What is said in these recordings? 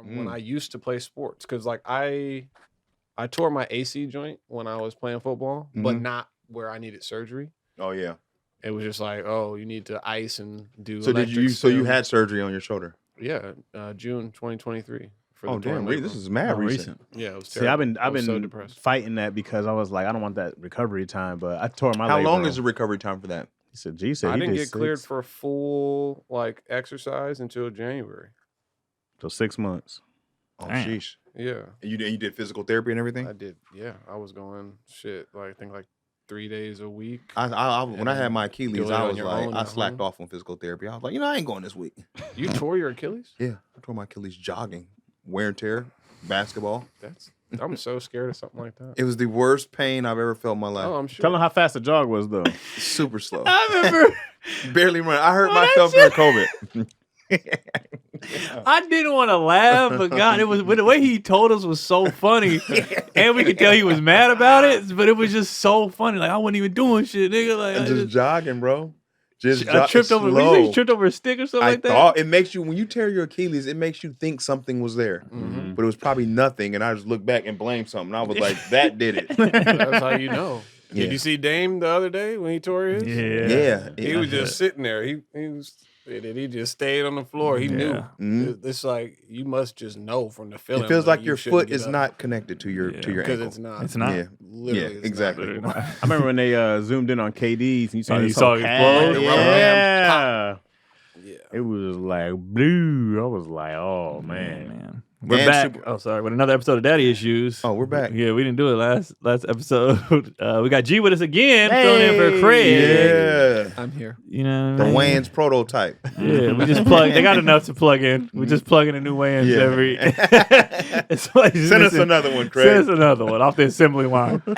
from when I used to play sports. Because like I tore my AC joint when I was playing football, but not where I needed surgery. Oh yeah. It was just like, oh, you need to ice and do. So you had surgery on your shoulder? Yeah, June 2023. Oh damn! This is mad recent. Yeah, it was See, terrible. I've been so depressed. fighting that because I was like, I don't want that recovery time. But I tore my. How long is the recovery time for that? He said, "G said I didn't get 6. cleared for full like exercise until January. So 6 months. Oh sheesh! Yeah, and you did physical therapy and everything. I did. Yeah, I was going like I think like 3 days a week. When I had my Achilles, I was like, I slacked home. off on physical therapy. I was like, I ain't going this week. You tore your Achilles? Yeah, I tore my Achilles jogging, wear and tear, basketball. I'm so scared of something like that. It was the worst pain I've ever felt in my life. Oh, I'm sure. Tell them how fast the jog was, though. Super slow. I remember barely running. I hurt myself during COVID. I didn't want to laugh, but God, it was the way he told us was so funny, and we could tell he was mad about it. But it was just so funny. Like I wasn't even doing shit, nigga. Like I'm just jogging, bro. I tripped over. You tripped over a stick or something like that. I thought it makes you when you tear your Achilles, it makes you think something was there, but it was probably nothing. And I just looked back and blamed something. I was like, that did it. That's how you know. Yeah. Did you see Dame the other day when he tore his? Yeah. He was just sitting there. He just stayed on the floor. He knew. It's like you must just know from the feeling. It feels like your foot is not connected to your ankle. Because it's not. It's not. Yeah, Literally, it's exactly. not. I remember when they zoomed in on KD's and you saw And his you saw his pad. blood. Yeah. Yeah. It was like blue. I was like, oh man. We're back. With another episode of Daddy Issues. Oh, we're back. Yeah, we didn't do it last episode. We got G with us again, filling in for Craig. Yeah. I'm here. You know, The Wayans prototype. Yeah, we just plug. They got enough to plug in. We just plug in a new Wayans every. Send us another one, Craig. Send us another one off the assembly line. What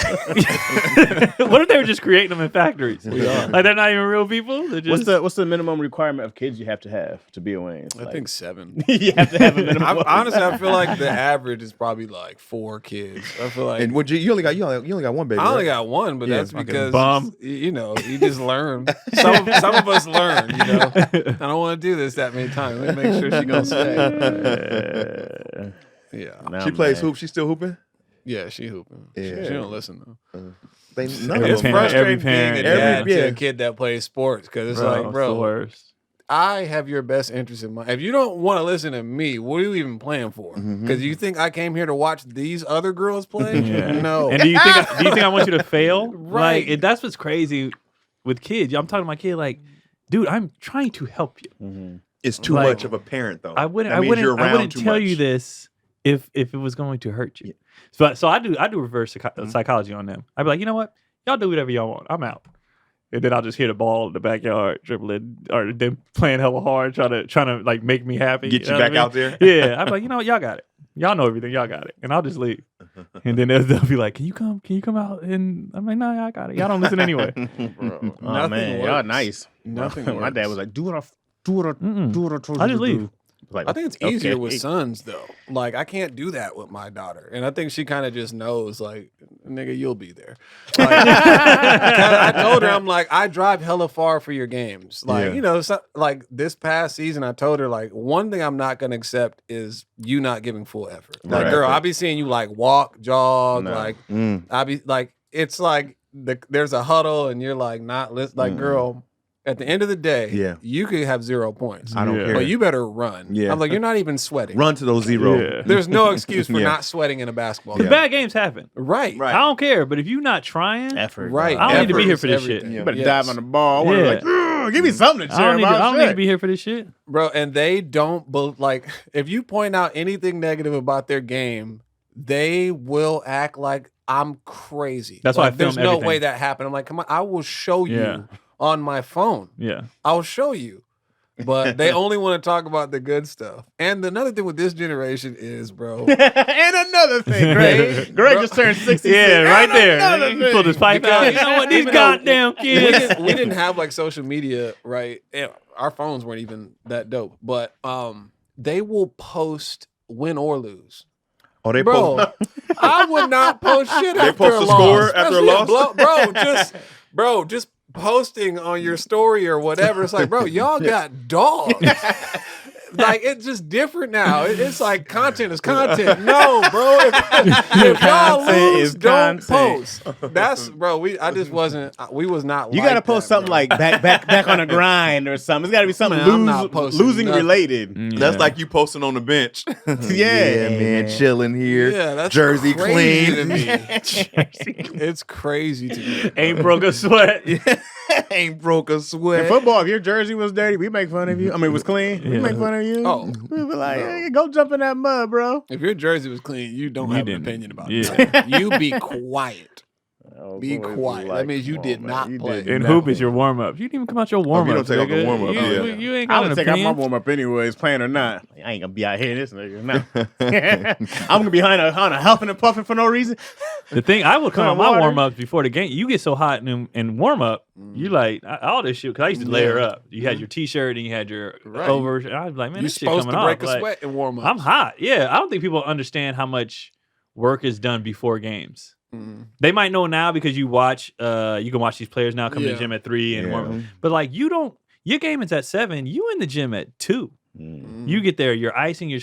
if they were just creating them in factories? We are. Like they're not even real people. They're just. What's the minimum requirement of kids you have to be a Wayans? I think 7. You have to have a minimum. Honestly, I feel like the average is probably like 4 kids. I feel like. And you only got one baby. I only right? got one, but Yeah, that's fucking because bum. you just learn. Some of us learn. You know, I don't want to do this that many times. Let me make sure she's gonna stay. Yeah, She plays hoop. She's still hooping. yeah, she hooping. Yeah. She don't listen though. It's It's parent- frustrating every being parent, a dad yeah. to a kid that plays sports because it's like, it's the bro, worst. I have your best interest in mind. If you don't want to listen to me, what are you even playing for? Because you think I came here to watch these other girls play? No. And do you think I want you to fail? Right. Like, that's what's crazy with kids. I'm talking to my kid like, dude, I'm trying to help you. It's too Like, much of a parent, though. I wouldn't tell you this if it was going to hurt you. So I do reverse psychology on them. I'd be like, you know what? Y'all do whatever y'all want. I'm out. And then I'll just hit a ball in the backyard, dribbling, or them playing hella hard, trying to like make me happy. Get you back out there. Yeah, I'm like, you know what, y'all got it. Y'all know everything. Y'all got it, and I'll just leave. And then they'll be like, "Can you come out?" And I'm like, "No, I got it. Y'all don't listen anyway." Bro, Oh man, y'all nice. Nothing My works. dad was like, do what I told I you just to leave. do. Like, I think it's easier okay. with sons though. Like I can't do that with my daughter, and I think she kind of just knows, like, nigga, you'll be there. Like, I told her, I'm like, I drive hella far for your games. Like, like this past season, I told her, like, one thing I'm not gonna accept is you not giving full effort. Like, girl, I be seeing you like walk, jog, like I be like, it's like there's a huddle, and you're like not listening. Like, girl. At the end of the day, you could have 0 points. I don't care. But you better run. Yeah. I'm like, you're not even sweating. Run to those 0. Yeah. There's no excuse for not sweating in a basketball game. Bad games happen. Right. I don't care, but if you're not trying, effort. Right. I don't need to be Effort here is for this shit. everything. You better Yes. dive on the ball. I wanna Yeah. be like, give me something to I cheer don't about. need to be here for this shit. Bro, and they don't, like, if you point out anything negative about their game, they will act like I'm crazy. That's like, why I film there's no everything. way that happened. I'm like, come on, I will show you Yeah. on my phone. Yeah. I'll show you. But they only want to talk about the good stuff. And another thing with this generation is, bro. And another thing, Greg just turned 66. Yeah, right there. Another He pulled his pipe Because, out. You know what? These even though goddamn kids. we didn't have like social media, right? Yeah, our phones weren't even that dope. But they will post win or lose. Oh, they Bro, I would not post shit after post a the loss. score after a Especially loss? just posting on your story or whatever. It's like, bro, y'all got dogs. Like it's just different now. It's like content is content. No, bro. If y'all Content lose, is don't content. post. That's bro. We was not. You like gotta post that, something bro. like back on the grind or something. It's gotta be something Man, I'm not posting losing nothing. related. That's like you posting on the bench. Yeah, man, chilling here. Yeah, that's Jersey crazy clean. to me. It's crazy to me. Ain't broke a sweat. Ain't broke a In sweat. football, if your jersey was dirty, we make fun of you. I mean, it was clean. We Yeah. make fun of you. Oh, we be like, no. hey, go jump in that mud, bro. If your jersey was clean, you don't You have an didn't. opinion about Yeah. it. You be quiet. Oh, Oh, Be boys, quiet. like, That means you come did on, not man. You play. did And not. hoop is your warm up. You didn't even come out your warm up. you don't take out the warm-up, yeah. You ain't I got would an take out my opinion. warm up anyways, playing or not. I ain't gonna be out here this nigga. No. I'm gonna be behind a huffing and puffing for no reason. The thing I would come Kinda on my water. warm ups before the game. You get so hot in warm up, you like all this shit. Because I used to layer up. You had your t-shirt and you had your Right. over. I was like, man, You're this shit supposed coming to break off. a Like, sweat in warm up. I'm hot. Yeah, I don't think people understand how much work is done before games. They might know now because you watch. You can watch these players now come to the Yeah. gym at 3 and Yeah. warm up. But like you don't. Your game is at 7. You in the gym at 2. You get there. You're icing. You're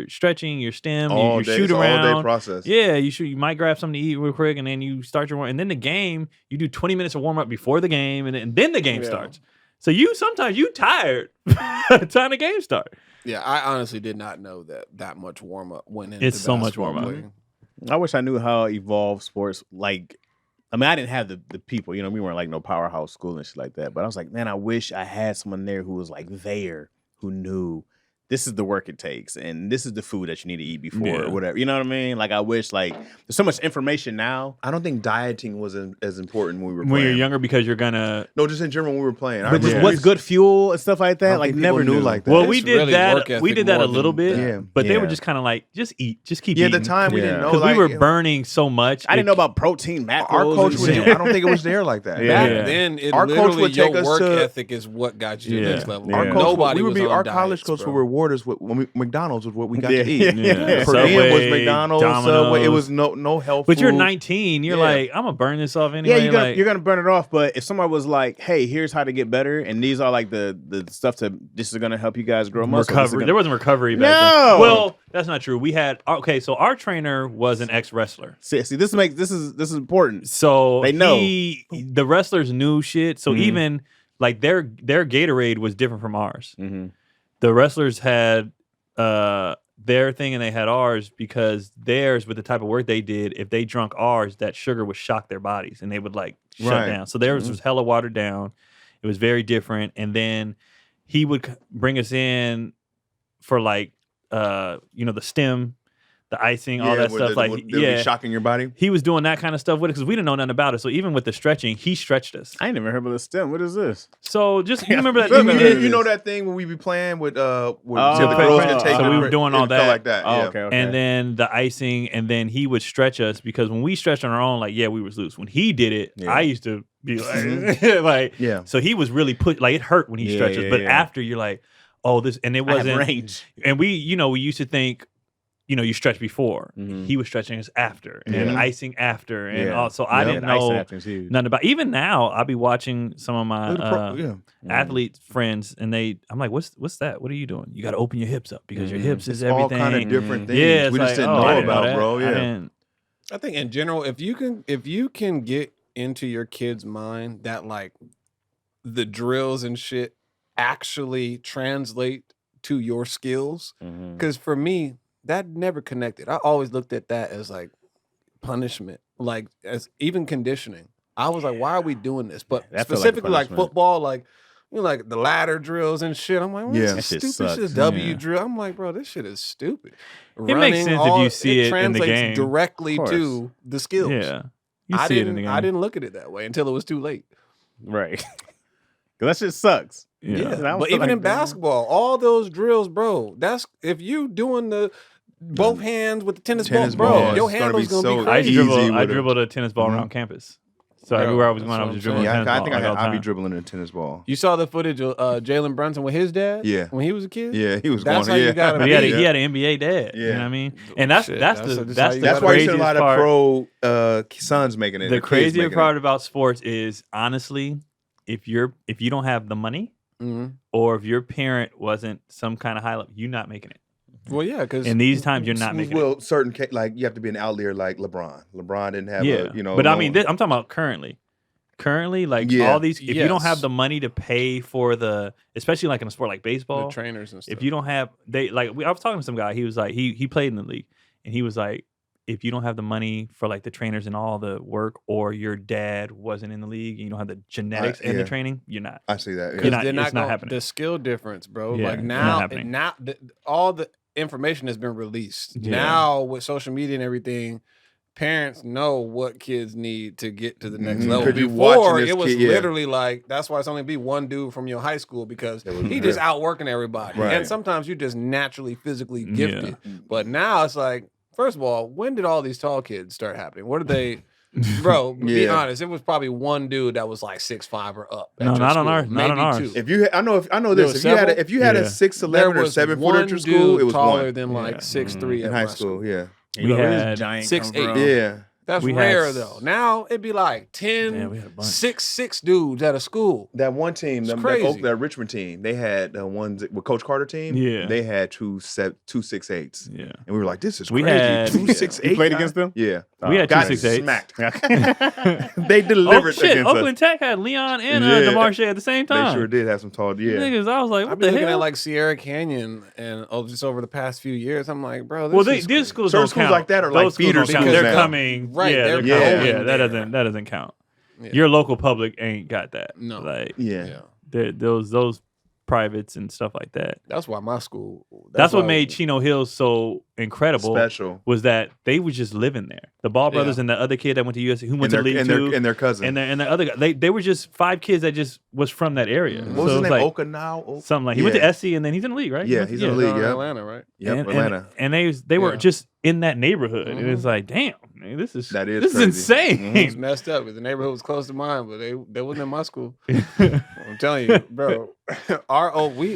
stretching. Your stem. all You day, shoot it's an around. all day process. Yeah, you shoot. You might grab something to eat real quick, and then you start your warm. And then the game, you do 20 minutes of warm up before the game, and then the game Yeah. starts. So sometimes you tired by the time the game starts. Yeah, I honestly did not know that much warm up went into It's so much basketball warm-up. playing. I wish I knew how evolved sports like. I mean, I didn't have the people, we weren't like no powerhouse school and shit like that. But I was like, man, I wish I had someone there who was like there, who knew this is the work it takes and this is the food that you need to eat before Yeah. or whatever. You know what I mean? Like, I wish there's so much information now. I don't think dieting was as important when we were When playing. you're younger, because you're gonna. No, just in general when we were playing. I But just remember what's good fuel and stuff like I that. don't Like, think people never knew knew like that. Well, It's we did really work that. We ethic did that more a little than bit. that. Yeah. But they were Yeah. just kind of like, just eat, just keep Yeah, at eating. the time we Yeah. didn't know. Because Like, we were burning so much. I didn't know about protein macros. our coach and would. shit. I don't think it was there like that. Yeah. Back then, Our coach literally would take your us work to- ethic is what got you to the Yeah. next level. Yeah. Our coach, Nobody we would was be on our diets, college coach bro. would reward us with McDonald's was what we got Yeah. to eat. Yeah. Per diem was Subway, McDonald's. Domino's. Subway. It was no health. But you're food. 19. You're Yeah. like, I'm gonna burn this off anyway. Yeah, like, you're gonna burn it off. But if someone was like, "Hey, here's how to get better," and these are like the stuff this is gonna help you guys grow muscle. this is recovery. gonna- There wasn't recovery back No! then. Well, that's not true. We had so our trainer was an ex wrestler. See, this is important. So They know. the wrestlers knew shit. So even like their Gatorade was different from ours. Mm-hmm. The wrestlers had their thing and they had ours because theirs, with the type of work they did, if they drunk ours, that sugar would shock their bodies and they would like shut Right. down. So theirs was hella watered down. It was very different. And then he would bring us in for like the stem, the icing, all that stuff. be shocking your body. He was doing that kind of stuff with it because we didn't know nothing about it. So even with the stretching, he stretched us. I ain't never heard about the stem. What is this? So just you remember that You thing we did? You know that thing when we be playing with the Oh, girls so can take. we the- were doing all it felt that. like that. Oh, Yeah. okay. And then the icing, and then he would stretch us because when we stretched on our own, like, yeah, we was loose. When he did it, Yeah. I used to be like, Yeah. So he was really it hurt when he Yeah, stretched us. yeah, But yeah. after you're like, oh, this, and it I have wasn't, range. and we used to think, you stretch before. Mhm. He was stretching us after, and Yeah. icing after, and Yeah. also I Yeah, didn't the icing know after is huge. nothing about. Even now, I'll be watching some of my Yeah. athlete friends, and I'm like, what's that? What are you doing? You got to open your hips up because your Mhm. hips is All everything. kind of different things. Yeah, it's we just like, didn't oh, I know didn't about, that. bro. I Yeah. didn't- I think in general, if you can get into your kid's mind that like the drills and shit actually translate to your skills, Mhm. because for me that never connected. I always looked at that as like punishment, like as even conditioning. I was like, why are we doing this? But That felt like a specifically like punishment. football, like like the ladder drills and shit. I'm like, well, Yeah. this That is shit stupid shit. sucks. W Yeah. drill. I'm like, bro, this shit is stupid. It makes sense if you see it in the translates game. directly Of to the skills. Yeah, you I see it didn't. in the game. I didn't look at it that way until it was too late. Right. 'Cause that shit sucks. Yeah. Yeah, I don't but feel even like in that. basketball, all those drills, bro. That's if you doing the both hands with the tennis ball, Tennis bro. ball, Your it's gonna handle's be gonna so be I crazy. easy. I with it. dribbled a tennis ball around campus. So Bro, everywhere I was that's going, I what was I'm just dribbling saying. Yeah, tennis I ball. think like, all the I'd be time. dribbling a tennis ball. You saw the footage of Jalen Brunson with his dad? Yeah. When he was a kid? Yeah, he was That's going. how Yeah, you gotta But be. he had an NBA dad. You know Yeah. what I mean? And that's Shit, that's that's the how that's you the That's gotta why you be. see a craziest lot of part. pro sons making it. The kids crazier making part about sports is honestly, if you don't have the money, or if your parent wasn't some kind of high level, you're not making it. Well, yeah, because in these times you're not making it. Well, like you have to be an outlier like LeBron. LeBron didn't have But I mean, I'm talking about currently. Currently, like all these, if you don't have the money to pay for especially like in a sport like baseball, the trainers and stuff. If you don't have, I was talking to some guy. He was like, he played in the league, and he was like, if you don't have the money for like the trainers and all the work, or your dad wasn't in the league, and you don't have the genetics and the training, you're not. I see that. Yeah. It's not happening. The skill difference, bro. Yeah, like now all the information has been released. Yeah. Now with social media and everything, parents know what kids need to get to the next level. Before it was literally like, that's why it's only be one dude from your high school because he just outworking everybody. Right. And sometimes you just naturally physically gifted. But now it's like, first of all, when did all these tall kids start happening? What did they bro, be honest, it was probably one dude that was like 6'5" or up. No, not on ours. Not on ours. If you, I know this. If you had a 6'11" or 7 footer at your school, it was taller one. than like 6'3" in high school. Yeah. We had giant 6'8". Yeah. That's rare though. Now it'd be like 10, 6'6" dudes at a school. That one team, that Richmond team, they had ones with Coach Carter team. Yeah, they had two 6'8s. Yeah, and we were like, "This is crazy." 2'6'8". You played against them? Yeah, we had 2'6". Smacked. They delivered. Against Oakland Tech had Leon and DeMarche at the same time. They sure did have some tall. Yeah, niggas. I was like, I've been looking at like Sierra Canyon and just over the past few years, I'm like, bro. These schools like that are like feeders because they're coming. Right. Yeah, that doesn't count. Yeah. Your local public ain't got that. No. Like those privates and stuff like that. That's why my school. That's what made Chino Hills so incredible. Special was that they were just living there. The Ball brothers and the other kid that went to USC, who went to League Two, and their cousin, and the other guy. They were just 5 kids that just was from that area. What was his name? Like, Okinawa. Something like he went to SC and then he's in the league, right? Yeah, he's in the league. Yeah, Atlanta, right? Yep, Atlanta. And they were just in that neighborhood, and it's like, damn, man, this is insane. It was messed up because the neighborhood was close to mine, but they wasn't in my school. I'm telling you, bro. We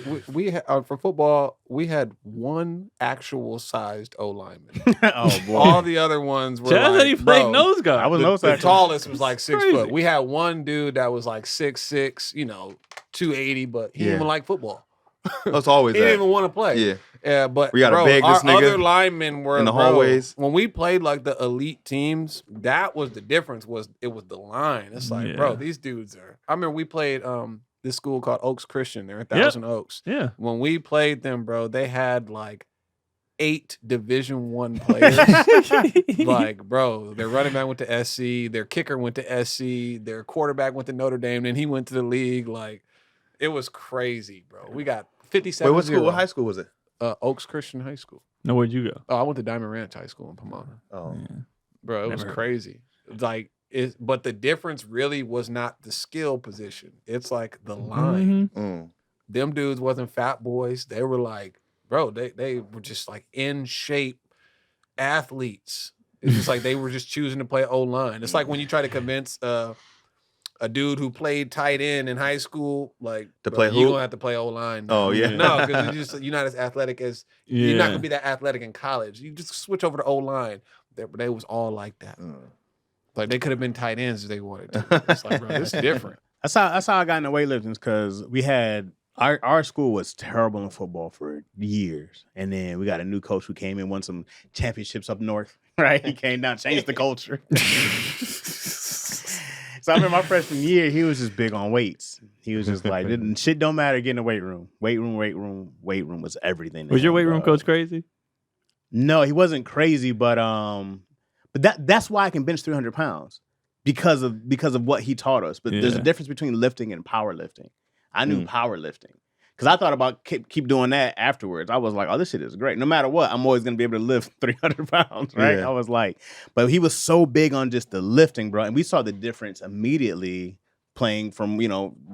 for football we had one actual sized O lineman. Oh boy! All the other ones were Chaz like, he played nose guard. I was nose the tallest was like 6 foot. We had one dude that was like 6'6", 280, but he didn't even like football. That's always he didn't even want to play. Yeah, but we gotta beg this nigga other linemen were in the hallways. When we played like the elite teams, that was the difference. It was the line. It's like, bro, these dudes are. I remember we played this school called Oaks Christian. They're in Thousand Oaks. Yeah. When we played them, bro, they had like 8 Division I players. Like, bro, their running back went to SC, their kicker went to SC, their quarterback went to Notre Dame, and he went to the league. Like, it was crazy, bro. We got 57. Wait, what school? What high school was it? Oaks Christian High School. No, where'd you go? Oh, I went to Diamond Ranch High School in Pomona. Oh, bro, it was crazy. Like, but the difference really was not the skill position. It's like the line. Them dudes wasn't fat boys. They were like, bro, they were just like in shape athletes. It's just like they were just choosing to play O-line. It's like when you try to convince a dude who played tight end in high school, like, to play you're gonna have to play O-line. Oh yeah, no, because you're not as athletic as you're not gonna be that athletic in college. You just switch over to O-line. They was all like that. Like they could have been tight ends if they wanted to. It's like, bro, this is different. That's how I got into weightlifting, because we had our school was terrible in football for years, and then we got a new coach who came in, won some championships up north. Right, he came down, changed the culture. So I remember my freshman year, he was just big on weights. He was just like, shit don't matter, get in the weight room. Weight room was everything. Was your weight room coach crazy? No, he wasn't crazy, but that's why I can bench 300 pounds, because of what he taught us. But there's a difference between lifting and powerlifting. I knew powerlifting, because I thought about keep doing that afterwards. I was like, oh, this shit is great. No matter what, I'm always going to be able to lift 300 pounds, right? Yeah. I was like, but he was so big on just the lifting, bro. And we saw the difference immediately playing from,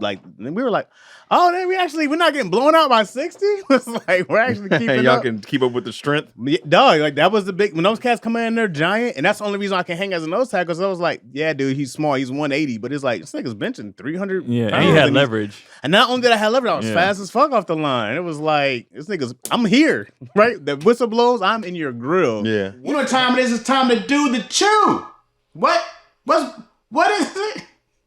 like, and we were like, oh, then we're not getting blown out by 60. It's like, we're actually keeping y'all up. Can keep up with the strength. Dog, like, that was the big, when those cats come in, they're giant, and that's the only reason I can hang as a nose tackle. So I was like, yeah, dude, he's small, he's 180, but it's like, this nigga's benching 300 pounds. And he had leverage. And not only did I have leverage, I was fast as fuck off the line. It was like, this nigga's, I'm here, right? The whistle blows, I'm in your grill. Yeah. You know what time it is? It's time to do the chew. What is it?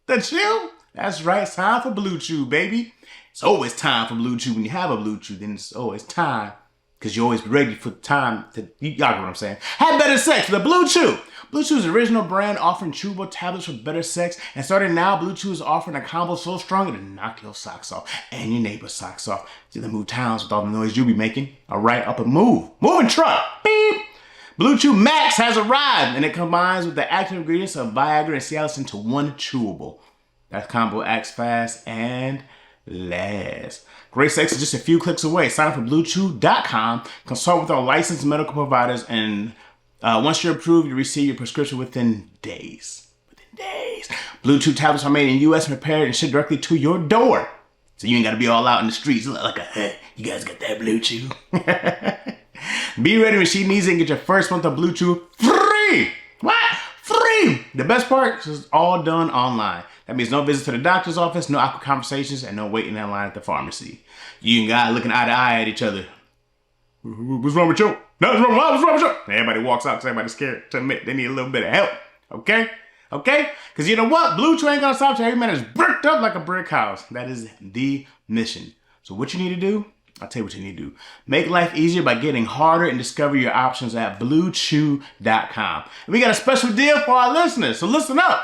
The chew? That's right. It's time for BlueChew, baby. It's always time for BlueChew. When you have a BlueChew, then it's always time. Because you're always ready for time to, y'all know what I'm saying. Have better sex with a BlueChew. BlueChew is the original brand offering chewable tablets for better sex. And starting now, BlueChew is offering a combo so strong it'll knock your socks off and your neighbor's socks off. So they move towns with all the noise you'll be making. All right, up and move. Moving truck. Beep. BlueChew Max has arrived, and it combines with the active ingredients of Viagra and Cialis into one chewable. That combo acts fast and lasts. Great sex is just a few clicks away. Sign up for BlueChew.com. Consult with our licensed medical providers, and once you're approved, you receive your prescription within days. BlueChew tablets are made in the U.S. and prepared and shipped directly to your door. So you ain't got to be all out in the streets like you guys got that BlueChew. Be ready when she needs it and get your first month of BlueChew free. What? Free! The best part is all done online. That means no visits to the doctor's office, no awkward conversations, and no waiting in line at the pharmacy. You and guys looking eye to eye at each other. What's wrong with you? What's wrong with you? Everybody walks out because everybody's scared to admit they need a little bit of help. Okay? Because you know what? BlueChew ain't gonna stop till every man is bricked up like a brick house. That is the mission. So what you need to do? I'll tell you what you need to do. Make life easier by getting harder and discover your options at BlueChew.com. And we got a special deal for our listeners, so listen up.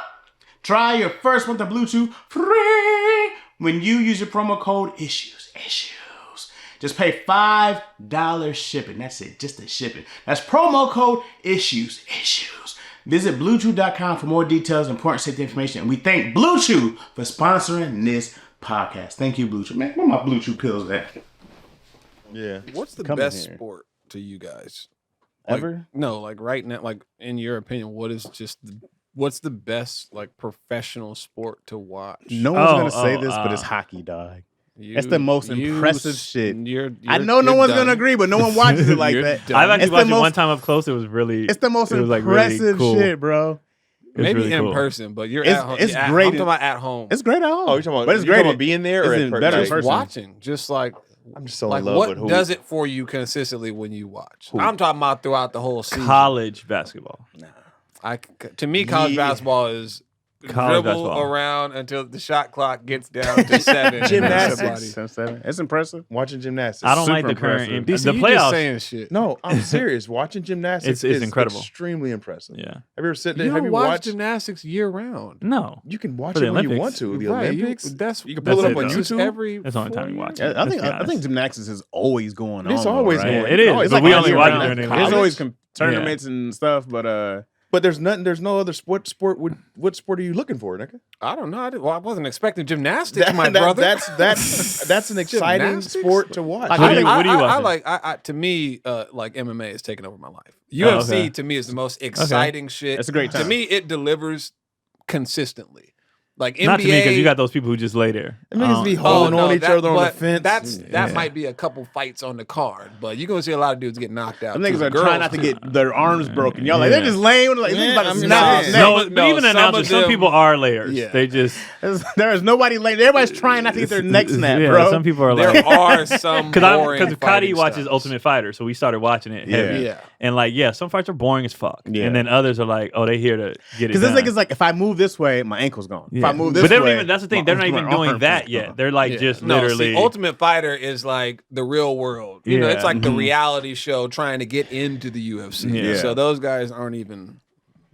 Try your first month of BlueChew free when you use your promo code ISSUES. Just pay $5 shipping. That's it, just the shipping. That's promo code ISSUES. Visit BlueChew.com for more details and important safety information. And we thank BlueChew for sponsoring this podcast. Thank you, BlueChew. Man, where my BlueChew pills at? Yeah. What's the best sport to you guys? Ever? No, like right now, like in your opinion, what's the best like professional sport to watch? No one's gonna say this, but it's hockey, dog. That's the most impressive shit. I know no one's gonna agree, but no one watches it like that. I've actually watched it one time up close. It was really. It's the most impressive shit, bro. Maybe really in cool. person, but you're at home. It's great. I'm talking about at home. It's great at home. Oh, you're talking about, but it's great about being there or better in just person. Watching, just like. I'm just so like in love what with who does it for you consistently when you watch? Who? I'm talking about throughout the whole season. College basketball. To me, college basketball is dribble around until the shot clock gets down to 7. Gymnastics. 7. It's impressive. Watching gymnastics. I don't like the current. The DC, playoffs. Just saying shit. No, I'm serious. Watching gymnastics is incredible. Extremely impressive. Yeah. Have you ever sit there? You Have don't you watch watched gymnastics year round? No. You can watch For it the when you Olympics. want to. The Right, Olympics. You can pull it up on Just YouTube. That's the only time you watch it. I think gymnastics is always going on. It's always right? going on. It is. It's But like we only watch it year-round. during There's college. always tournaments and stuff, but But there's no other sport. What sport are you looking for, Nika? I don't know. I wasn't expecting gymnastics, my brother. That's an exciting sport to watch. What do you watch? To me, like MMA is taking over my life. UFC to me is the most exciting shit. That's a great time. To me, it delivers consistently. Like NBA, Not to me because you got those people who just lay there. Niggas be holding on each other on the fence. That might be a couple fights on the card, but you're gonna see a lot of dudes get knocked out. Them niggas are trying not to get their arms broken. Y'all like they're just laying like but even announcers, some people are layers. Yeah. They just there is nobody laying. Everybody's trying not to get their neck snapped, bro. Some people are like there are some because Cuddy watches Ultimate Fighter, so we started watching it heavy. Yeah. And like some fights are boring as fuck. Yeah. And then others are like, oh, they here to get it. Because this nigga's like, if I move this way, my ankle's gone. If I move this way, that's the thing. They're not even doing that yet. They're like just literally. Ultimate Fighter is like the real world. You know, it's like the reality show trying to get into the UFC. Yeah. So those guys aren't even.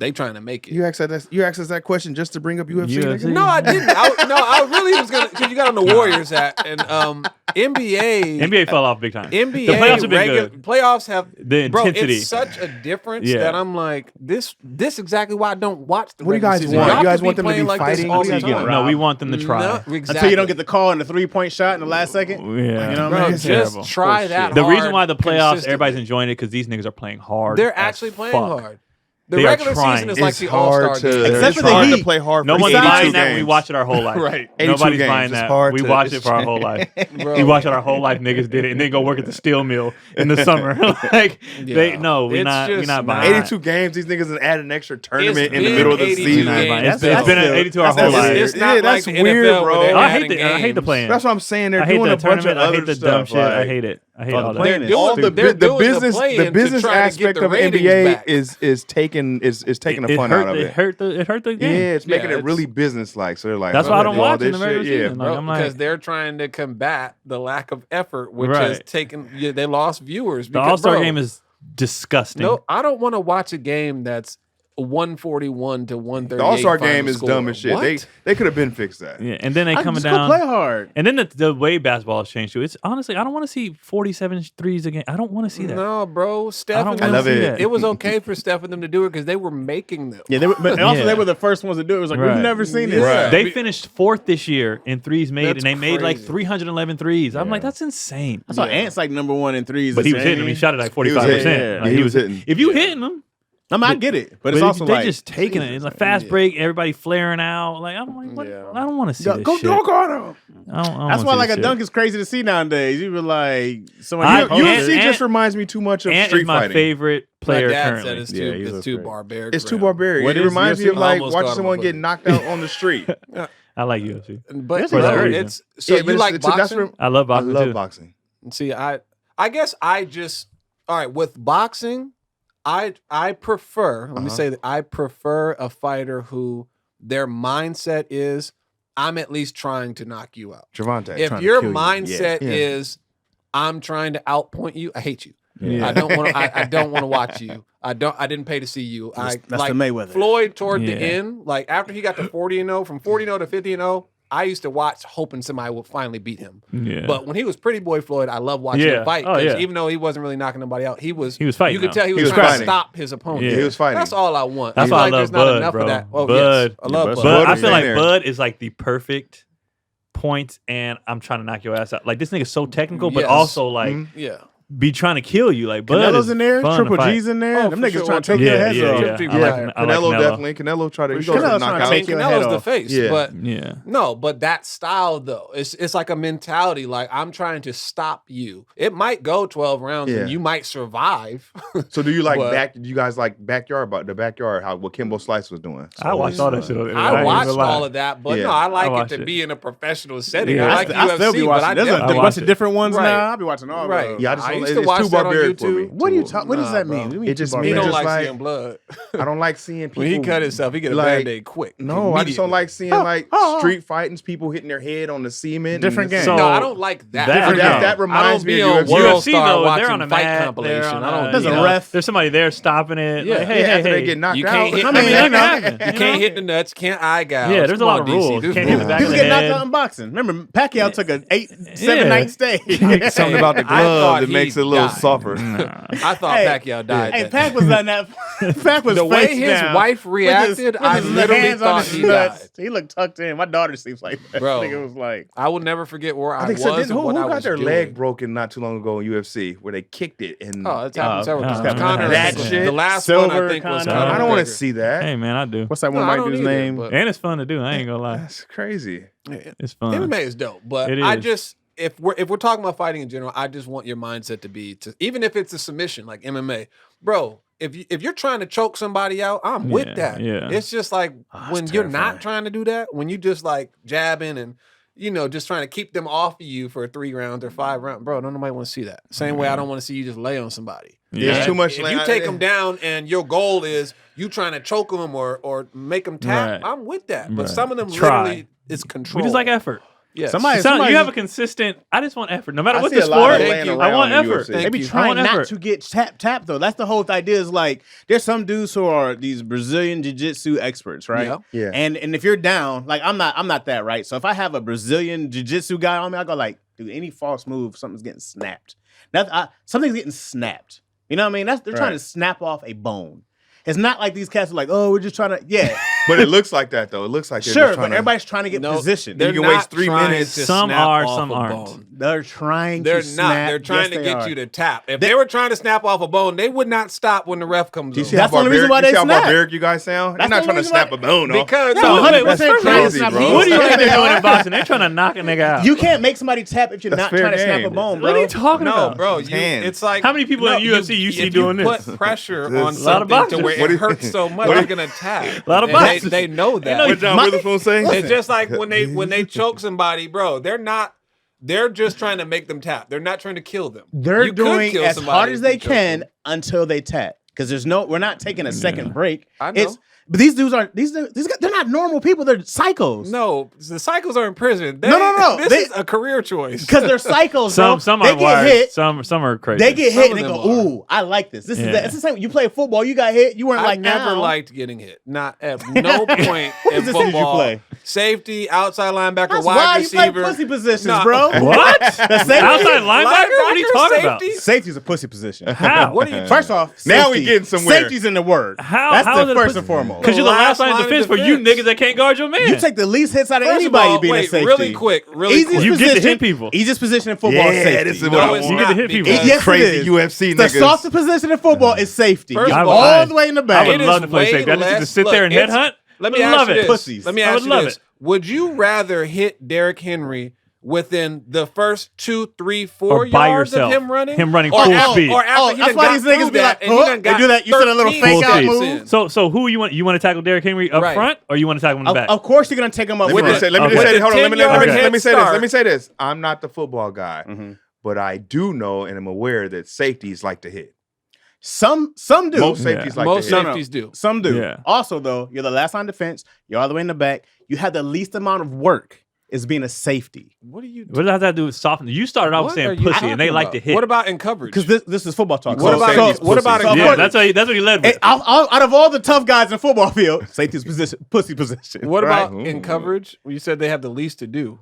They trying to make it. You asked us that question just to bring up UFC. Nigga? No, I didn't. I really was gonna because you got on the Warriors hat and NBA fell off big time. NBA the playoffs have been good. Playoffs have the intensity. Bro, it's such a difference that I'm like this exactly why I don't watch the. What do you guys want? You guys want them to be fighting? No, we want them to try. No, exactly. Until you don't get the call in the 3-point shot in the last second. Yeah, you know what I mean? Just try that. The reason why the playoffs everybody's enjoying it because these niggas are playing hard. They're actually playing hard. The they regular season is like the All-Star game. Except for hard the to play hard. No one's buying that. We watch it our whole life. Right. Nobody's buying that. We watch it for our whole life. We watch it our whole life. Niggas did it, and then go work at the steel mill in the summer. We're not buying. 82 games. These niggas have added an extra tournament in the middle of the season. It's been 82 our whole life. It's not that's like weird, NFL bro. where I hate the playing. That's what I'm saying. They're doing a bunch of I hate other the stuff. dumb shit. I hate it. I hate all that. The business aspect of NBA is taking a fun out of it. It hurt the game. Yeah, it's making it really business-like. So they're like, that's why I don't watch in the regular season. Bro, because they're trying to combat the lack of effort, which is taking. They lost viewers. The All-Star game is disgusting. No, I don't want to watch a game that's 141 to 138. The All-Star game is score. dumb as shit. What? They could have been fixed that. Yeah, and then they coming down. Play hard. And then the way basketball has changed too. It's honestly, I don't want to see 47 threes again. I don't want to see that. No, bro. Steph. I love it. It was okay for Steph and them to do it because they were making them. Yeah, they were the first ones to do it. It was like we've never seen this. Right. They finished 4th this year in threes made, and they made like 311 threes. I'm like, that's insane. I saw Ant's like number 1 in threes, but he was hitting them. He shot it like 45%. He was hitting. If you hitting them. I get it, but it's also they like just taking it. It's a fast break, everybody flaring out. Like I'm like, what? I don't want to see this go shit. dunk on him. That's why like a shit. dunk is crazy to see nowadays. You were like, UFC just reminds me too much of Ant street is my fighting. favorite player My dad currently. said it's too barbaric. It's too barbaric. It reminds me of like watching someone get knocked out on the street. I like UFC, but for that reason. it's so you like boxing. I love boxing. I love boxing. See, I guess I just all right with boxing. I prefer, let me say that I prefer a fighter who their mindset is, I'm at least trying to knock you out. Javante. If your mindset is, I'm trying to outpoint you, I hate you. Yeah. I don't want to watch you. I didn't pay to see you. That's like the Mayweather. Floyd toward the end, like after he got to 40-0, from 40-0 to 50-0, I used to watch hoping somebody would finally beat him. Yeah. But when he was Pretty Boy Floyd, I loved watching him fight. Even though he wasn't really knocking nobody out, he was fighting. You could tell he was trying to stop his opponent. Yeah, he was fighting. That's all I want. That's why I love there's Bud, not enough bro. of that. Oh, Bud. Yes. I love Bud. Bud. I feel like Bud is like the perfect points, and I'm trying to knock your ass out. Like this nigga's so technical, but also like be trying to kill you. Like Bud Canelo's in there, Triple G's in there. Oh, Them niggas trying to take your heads off. Canelo definitely. Canelo tried to knock out. Canelo's the face. Yeah. But no, but that style though, it's like a mentality. Like I'm trying to stop you. It might go 12 rounds and you might survive. So do you like do you guys like the backyard? What Kimbo Slice was doing? I watched all that shit. I watched all of that, but no, I like it to be in a professional setting. I like UFC, still be watching. There's a bunch of different ones now. I'll be watching all of them. Yeah, I used to watch that on YouTube. What does that mean? It just he means don't like seeing blood. I don't like seeing people. When he cut himself, he get a Band-Aid quick. No, I just don't like seeing street fightings, people hitting their head on the cement. Different game. No, I don't like that. That reminds me of UFC. World UFC Star though, watching they're on a fight mat, compilation. There's a ref. There's somebody there stopping it. Yeah. Like, hey, after they get knocked out. You can't hit the nuts. Can't eye gouge. Yeah, there's a lot of rules. Can't hit the back of the head. People get knocked out in boxing. Remember, Pacquiao took an 7 night stay. Something about the glove that makes it a little softer. I thought Pacquiao died. Hey, Pac was on that. Pac was the way his wife reacted. I literally thought he died. He looked tucked in. My daughter sleeps like that. Bro, it was like I will never forget where I was. Who got their leg broken not too long ago in UFC where they kicked it and it's happened several times. Connor, that shit. The last one I think was Connor. I don't want to see that. Hey man, I do. What's that one white dude's name? And it's fun to do. I ain't gonna lie. That's crazy. It's fun. MMA is dope, but I just if we're talking about fighting in general, I just want your mindset to be even if it's a submission like MMA, bro. If you're trying to choke somebody out, I'm with that. Yeah. It's just like when you're not trying to do that, when you just like jabbing and just trying to keep them off of you for 3 rounds or 5 rounds, bro. Don't nobody want to see that. Same way I don't want to see you just lay on somebody. It's too much. If you take them down and your goal is you trying to choke them or make them tap, I'm with that. But some of them literally it's control. We just like effort. Yeah, somebody you have a consistent. I just want effort, no matter what the sport. I want effort. They be trying not to get tap though. That's the whole idea. Is like there's some dudes who are these Brazilian jiu-jitsu experts, right? Yeah. And if you're down, like I'm not that, right? So if I have a Brazilian jiu-jitsu guy on me, I go like, dude, any false move, something's getting snapped. Something's getting snapped. You know what I mean? They're trying to snap off a bone. It's not like these cats are like, oh, we're just trying to, But it looks like that, though. It looks like they're sure, but everybody's trying to get position. You can waste 3 minutes. Some are, some aren't. They're trying They're to not. snap. They're trying to get you to tap. If they were trying to snap off a bone, they would not stop when the ref comes over. That's the only reason why they snap. See how barbaric you guys sound? They're not trying to snap a bone off. Because that's crazy, bro. What do you think they're doing in boxing? They're trying to knock a nigga out. You can't make somebody tap if you're not trying to snap a bone, bro. What are you talking about? No, bro. It's like how many people in UFC you see doing this? If you put pressure on something to where it hurts so much, you're gonna tap. A lot of boxers. They know that. What John Witherspoon saying? It's just like when they choke somebody, bro. They're not They're just trying to make them tap. They're not trying to kill them. They're doing as hard as they can until they tap. Because we're not taking a second break. I know. But these dudes they're not normal people. They're psychos. No, the psychos are in prison. No. This is a career choice. Because they're psychos. Some they are get wired. hit. Some are crazy. They get hit and they go, ooh, I like this. This is it's the same. You play football, you got hit. You weren't I never liked getting hit. Not at no point in football. You play? Safety, outside linebacker, That's wide why receiver. you play pussy positions, bro. What? Outside linebacker? What are you talking about? Safety's a pussy position. How? What are you? First off, now we getting somewhere. Safety's in the word. How? That's how the first and foremost. Because you're the last line of defense for you niggas that can't guard your man. You take the least hits out of First anybody all, being a safety. really quick. You get to hit people. Easiest position in football is safety. This is what I want. You get to hit people. Yes, Crazy it is. UFC The niggas. softest position in football is safety. First You're of all the way in the back. I would It love is to play way safety. I just get to less- sit there and look, headhunt. Let me love ask you it. this. Pussies. Let me I ask would you love this. it. Would you rather hit Derrick Henry within the first 2, 3, 4 Or by yards yourself. of him running? Him running Or full after- speed. Or after he that's done why got these niggas through be that like, and he huh? done They got do that. You said a little 13 fake out steps move. in. So who you want to tackle Derrick Henry up Right. front, or you want to tackle him in the back? Of course, you're gonna take him up. Let me front. just say, hold on. With the Let me 10-yard head say this. start. Let me say this. I'm not the football guy, but I do know and am aware that safeties like to hit. Some do. Most safeties like Most to hit. safeties do. Some do. Yeah. Also, though, you're the last line defense. You're all the way in the back. You have the least amount of work is being a safety. What do you do? What does that have to do with softening? You started out What saying are you pussy, and they talking like about? to hit. What about in coverage? Because this is football talk. What about safety's what about pussy. in yeah, coverage? that's what he led with. Out of all the tough guys in football field, safety's position, pussy position. What right? about in coverage? Well, you said they have the least to do.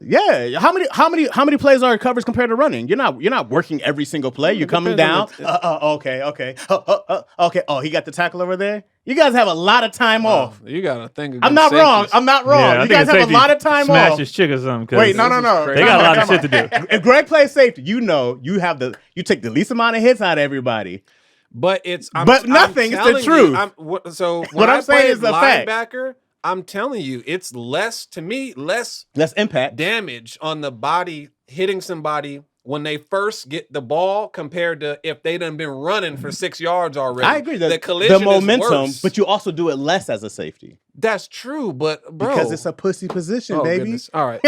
Yeah, how many plays are in coverage compared to running? You're not working every single play. You're coming down. Okay. Okay. Oh, he got the tackle over there. You guys have a lot of time off. You got to think. I'm not wrong. I'm not wrong. Yeah, I you think guys a have a safety lot of time smash off. his chick or something. 'Cause Wait, no. They got a lot of shit to do. If Greg plays safety, you know you take the least amount of hits out of everybody. But it's nothing. It's the truth. So What I'm saying is the fact. linebacker. I'm telling you, it's less Impact. damage on the body hitting somebody when they first get the ball compared to if they done been running for 6 yards already. I agree. The collision the momentum, is worse. but you also do it less as a safety That's true, but bro, because it's a pussy position, oh, baby. goodness. All right.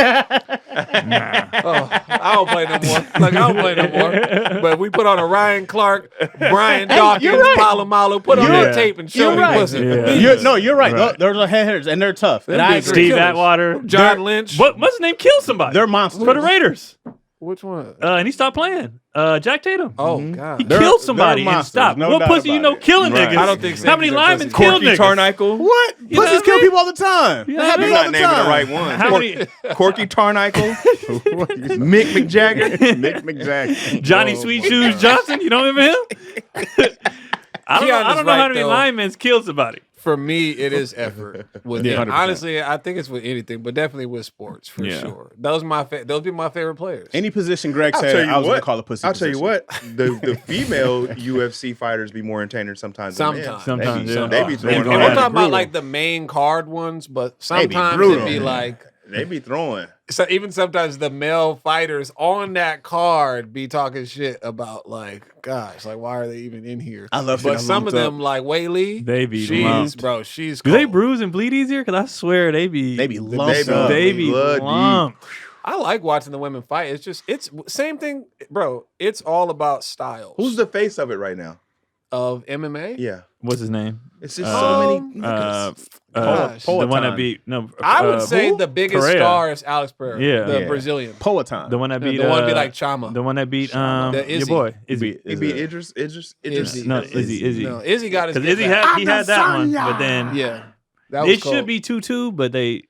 I don't play no more. I don't play no more. But we put on a Ryan Clark, Brian Dawkins, you're right. Palomalu, put on that tape and show You're me right. pussy. Yeah. You're right. Right. Those are head hitters, and they're tough. And I agree. Steve Killers. Atwater, John Lynch. what's his name? Killed somebody. They're monsters. for the Raiders, Which one? and he stopped playing. Jack Tatum. Oh, He God. killed somebody and monsters, stopped. no what doubt pussy you about know it. killing Right. niggas? I don't think How many safeties are linemen pussies. kill Corky niggas? Tarnikel. What? You know Pussies what I kill mean? people all the time. You They know happen what I You're all not the naming the time. right one. How many? Corky Tarnikel. Mick McJagger. Mick McJagger. Johnny Sweet Shoes Johnson. You don't remember him? I Keon don't is know how right, many though. linemen killed somebody. For me, it is effort. With Yeah, it. 100%. Honestly, I think it's with anything, but definitely with sports for Yeah. sure. Those be my favorite players. Any position Greg I'll said, tell you I was going what. to call a pussy I'll tell you position. what. The female UFC fighters be more entertaining sometimes. Than men. Sometimes, yeah. They be throwing. And going we're at it. talking about brutal. like the main card ones, but be sometimes brutal. it'd be like They be throwing. so even sometimes the male fighters on that card be talking shit about like, gosh, like why are they even in here? I love But seeing some of lumped them, like Whaley, They be she's lumped. bro, she's Do they cold. bruise and bleed easier? Because I swear they be lumped up. They be Bloody. lumped. I like watching the women fight. It's same thing, bro. It's all about styles. Who's the face of it right now? of MMA? Yeah. What's his name? It's just so many Gosh. the one that beat I would say who? the biggest Pereira. star is Alex Pereira, Yeah. the Yeah. Brazilian. Poetan. The one that beat the one be like Chama. the one that beat The your Izzy. boy Izzy. He beat Idris. Izzy. No, Izzy. No, Izzy got his Because get Izzy back. he had that one, but then Yeah. That was it cold. should be 2-2, but they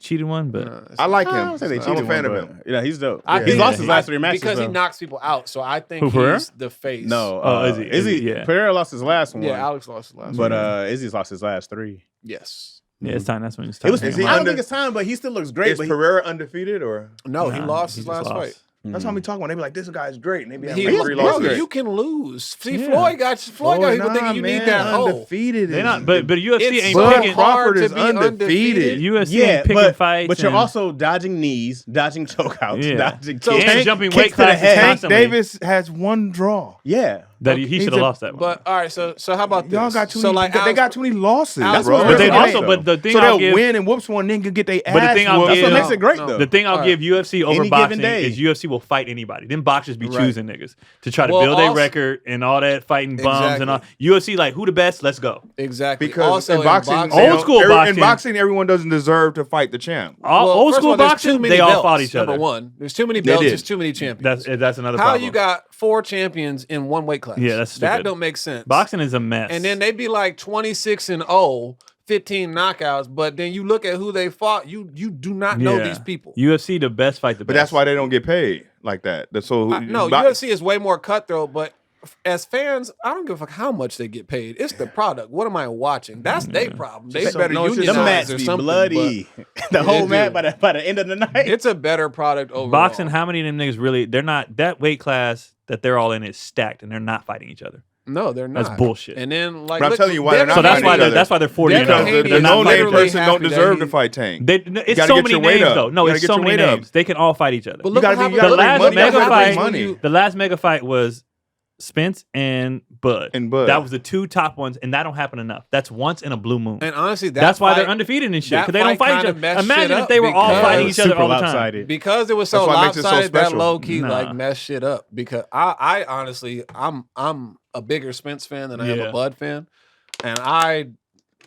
cheated one. But I like I him. don't say they I'm a cheated fan one, of but- him. Yeah, he's dope. I He's think- lost his last 3 matches because he though. knocks people out. So I think Who, Pereira? he's the face. No, Izzy, Izzy. yeah. Pereira lost his last one. Yeah, Alex lost his last but one. Izzy's lost his last 3. Yes. yeah, it's time. That's when it's It time. was. to Is hang he I him don't up. think it's time, but he still looks great. Is But Pereira undefeated or? No, he Nah, lost he his just last lost. fight. That's what we talking about. They be like, this guy's great. And they be He, having bro, 3 losses. you can lose. See, Yeah. Floyd got people thinking you need that hole. undefeated. They're not, but UFC It's ain't so picking. hard Crawford to is be undefeated. UFC yeah, ain't picking but fights. you're and- also dodging knees, dodging chokeouts, Yeah. dodging So kicks. and jumping kicks weight to the classes head. Tank constantly. Davis has 1 draw. Yeah, That he should have lost that one. But all right, so how about this? Y'all got too so many. like They got too many losses, Alex bro. But they also, but the thing so I'll they'll give, win and whoops one, then can get their ass. But the thing I'll whooped. give, That's what makes it great, though. the thing I'll give UFC over Any boxing given day. is UFC will fight anybody. Then boxers be Right. choosing niggas to try to Well, build a also- record and all that, fighting bums and all. UFC like, who the best? Let's go. Exactly. Because also in boxing, Old school boxing- in boxing, everyone doesn't deserve to fight the champ. Old first of school all, there's boxing, too many they all belts, fought each other. Number one, there's too many belts. did. There's too many champions. That's another How problem. you got 4 champions in one weight class? Yeah, that's that stupid. don't make sense. Boxing is a mess. And then they be like 26-0, 15 knockouts, but then you look at who they fought, you do not know these people. UFC the best fight the But best. that's why they don't get paid like that. No, UFC is way more cutthroat, but as fans, I don't give a fuck how much they get paid. It's the product. What am I watching? That's their problem. They better no, it's just- unionize Them mats or be something. bloody. The whole mat by the end of the night. It's a better product overall. Boxing, how many of them niggas really, they're not, that weight class that they're all in is stacked and they're not fighting each other. No, they're not. That's bullshit. And then like, But I'm look, telling you why they're not So that's fighting why each they're other. that's why they're 40 and Devin 0. Haney The is no-name literally person don't happy that deserve he- to fight Tank. It's gotta so get many your weight names up. though. No, You it's gotta so get your many weight up. names. They can all fight each other. But look gotta what be- you happened. gotta The last money. You mega gotta fight, make money. the last mega fight was Spence and Bud. That was the 2 top ones, and that don't happen enough. That's once in a blue moon. And honestly, That's why fight- they're undefeated and shit, that because they don't fight fight each kinda other. messed Imagine shit if up they were all because- fighting each other Super all the time. lopsided. Because it was so That's what makes it so lopsided, that special. low key Nah. like messed shit up. Because I honestly, I'm a bigger Spence fan than I am a Bud fan, and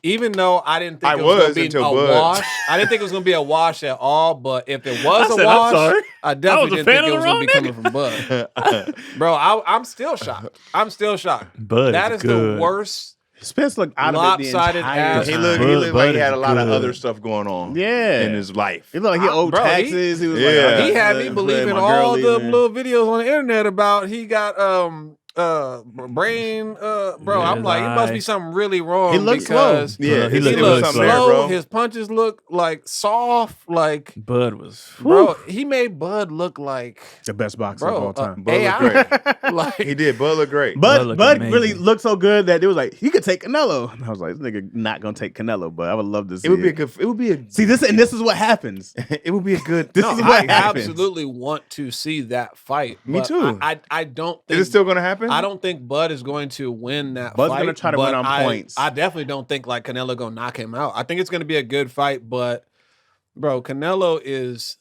even though I didn't think I it was going was to be until a Bud. wash, I didn't think it was going to be a wash at all. But if it was I a said, I'm wash, sorry. I definitely a didn't fan think it of was the going to be wrong coming from Bud. Bro, I'm still shocked. I'm still shocked. Bud That is is good. the worst. Spence looked out of it the Lopsided entire ass. He time. looked Bud like he had a is lot of good. other stuff going on. Yeah. In his life. He looked like he owed Bro, taxes. He was Yeah. like, He had me believing all the little videos on the internet about he got brain bro. I'm His like, it must be eyes. something really wrong. He looked slow. because Yeah, He he looked- it was looked something there, slow. bro. His punches look like soft. Like, Bud was, bro, he made Bud look like, the best boxer of all bro, time. Bud looked AI. Like, He did. Bud looked great. Bud Bud looked really amazing. looked so good that it was like he could take Canelo. And I was like, this nigga not gonna take Canelo, but I would love to see It would be a good. It would be a. See this, and this is what happens. It would be a good. This no, is what I happens. absolutely want to see that fight. Me but too. I don't think Is it still going to happen? I don't think Bud is going to win that Bud's fight. gonna try to win but on points. I definitely don't think like Canelo gonna knock him out. I think it's gonna be a good fight, but bro, Canelo is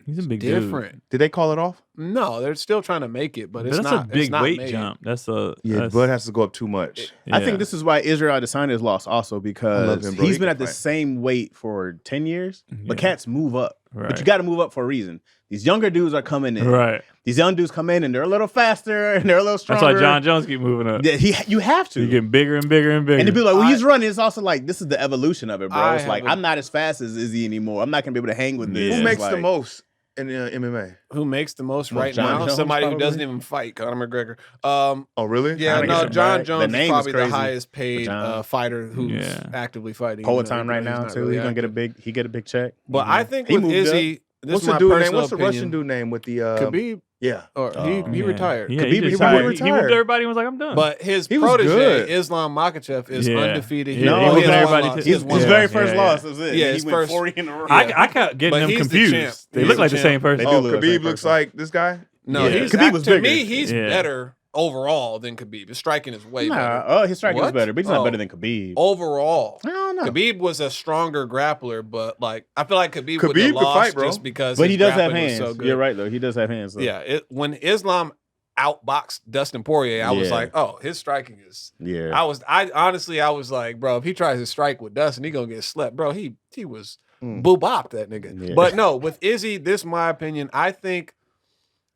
he's a big different. Did they call it off? No, they're still trying to make it, but dude. it's That's not. a big it's not weight made. jump. That's a Yeah, Bud has to go up too much. I think this is why Israel Adesanya is lost also love because him, bro. he's He been can at the fight. same weight for 10 years, but Yeah. cats move up. But Right. you got to move up for a reason. These younger dudes are coming in. right. These young dudes come in and they're a little faster and they're a little That's stronger. why John Jones keep moving up. Yeah, you have to. He's getting bigger and bigger and bigger. And to be like, when he's running, it's also like, this is the evolution of it, bro. I It's like, haven't- I'm not as fast as Izzy anymore. I'm not going to be able to hang with this. Yeah. Who It's makes like, the most in MMA? Who makes the most Well, right John now? Jones, Somebody who probably. doesn't even fight, Conor McGregor. Oh, really? Yeah, Kinda no, gets John back. Jones The is name is probably the crazy. highest paid John. fighter who's Yeah. actively fighting. Poet even though time right he's now, not too. really He's going to active. get a big check. But I think He with moved Izzy, this What's is the my dude name? personal What's the opinion. Russian dude name with the? Khabib, Yeah. or he Yeah. retired. Yeah, Khabib he retired. retired. He retired. moved everybody and was like, I'm done. But his He was protege, good. Islam Makhachev, is Yeah. undefeated. Yeah, he was has everybody one loss. too. He has His one very loss. first Yeah, loss was it. Yeah, he his went first- 40 in a row. I kept getting But them he's the confused. champ. They He's look the like the champ. same person. They do look like the Khabib same looks person. like this guy. No, Yeah. he's Khabib was to bigger. me, he's Yeah. better overall than Khabib. His striking is way Nah, better. oh, his striking is What? better, but he's not Oh. better than Khabib. Overall, I don't know. Khabib was a stronger grappler, but like I feel like Khabib would Khabib have could lost fight, bro. just because. But his he does have grappling was hands. So good. You're right, though. He does have hands. Though. Yeah, when Islam outboxed Dustin Poirier, I was Yeah. like, oh, his striking is. Yeah. I honestly, I was like, bro, if he tries to strike with Dustin, he gonna get slept, bro. He was Mm. boop-bopped that nigga. Yeah. But no, with Izzy, this is my opinion. I think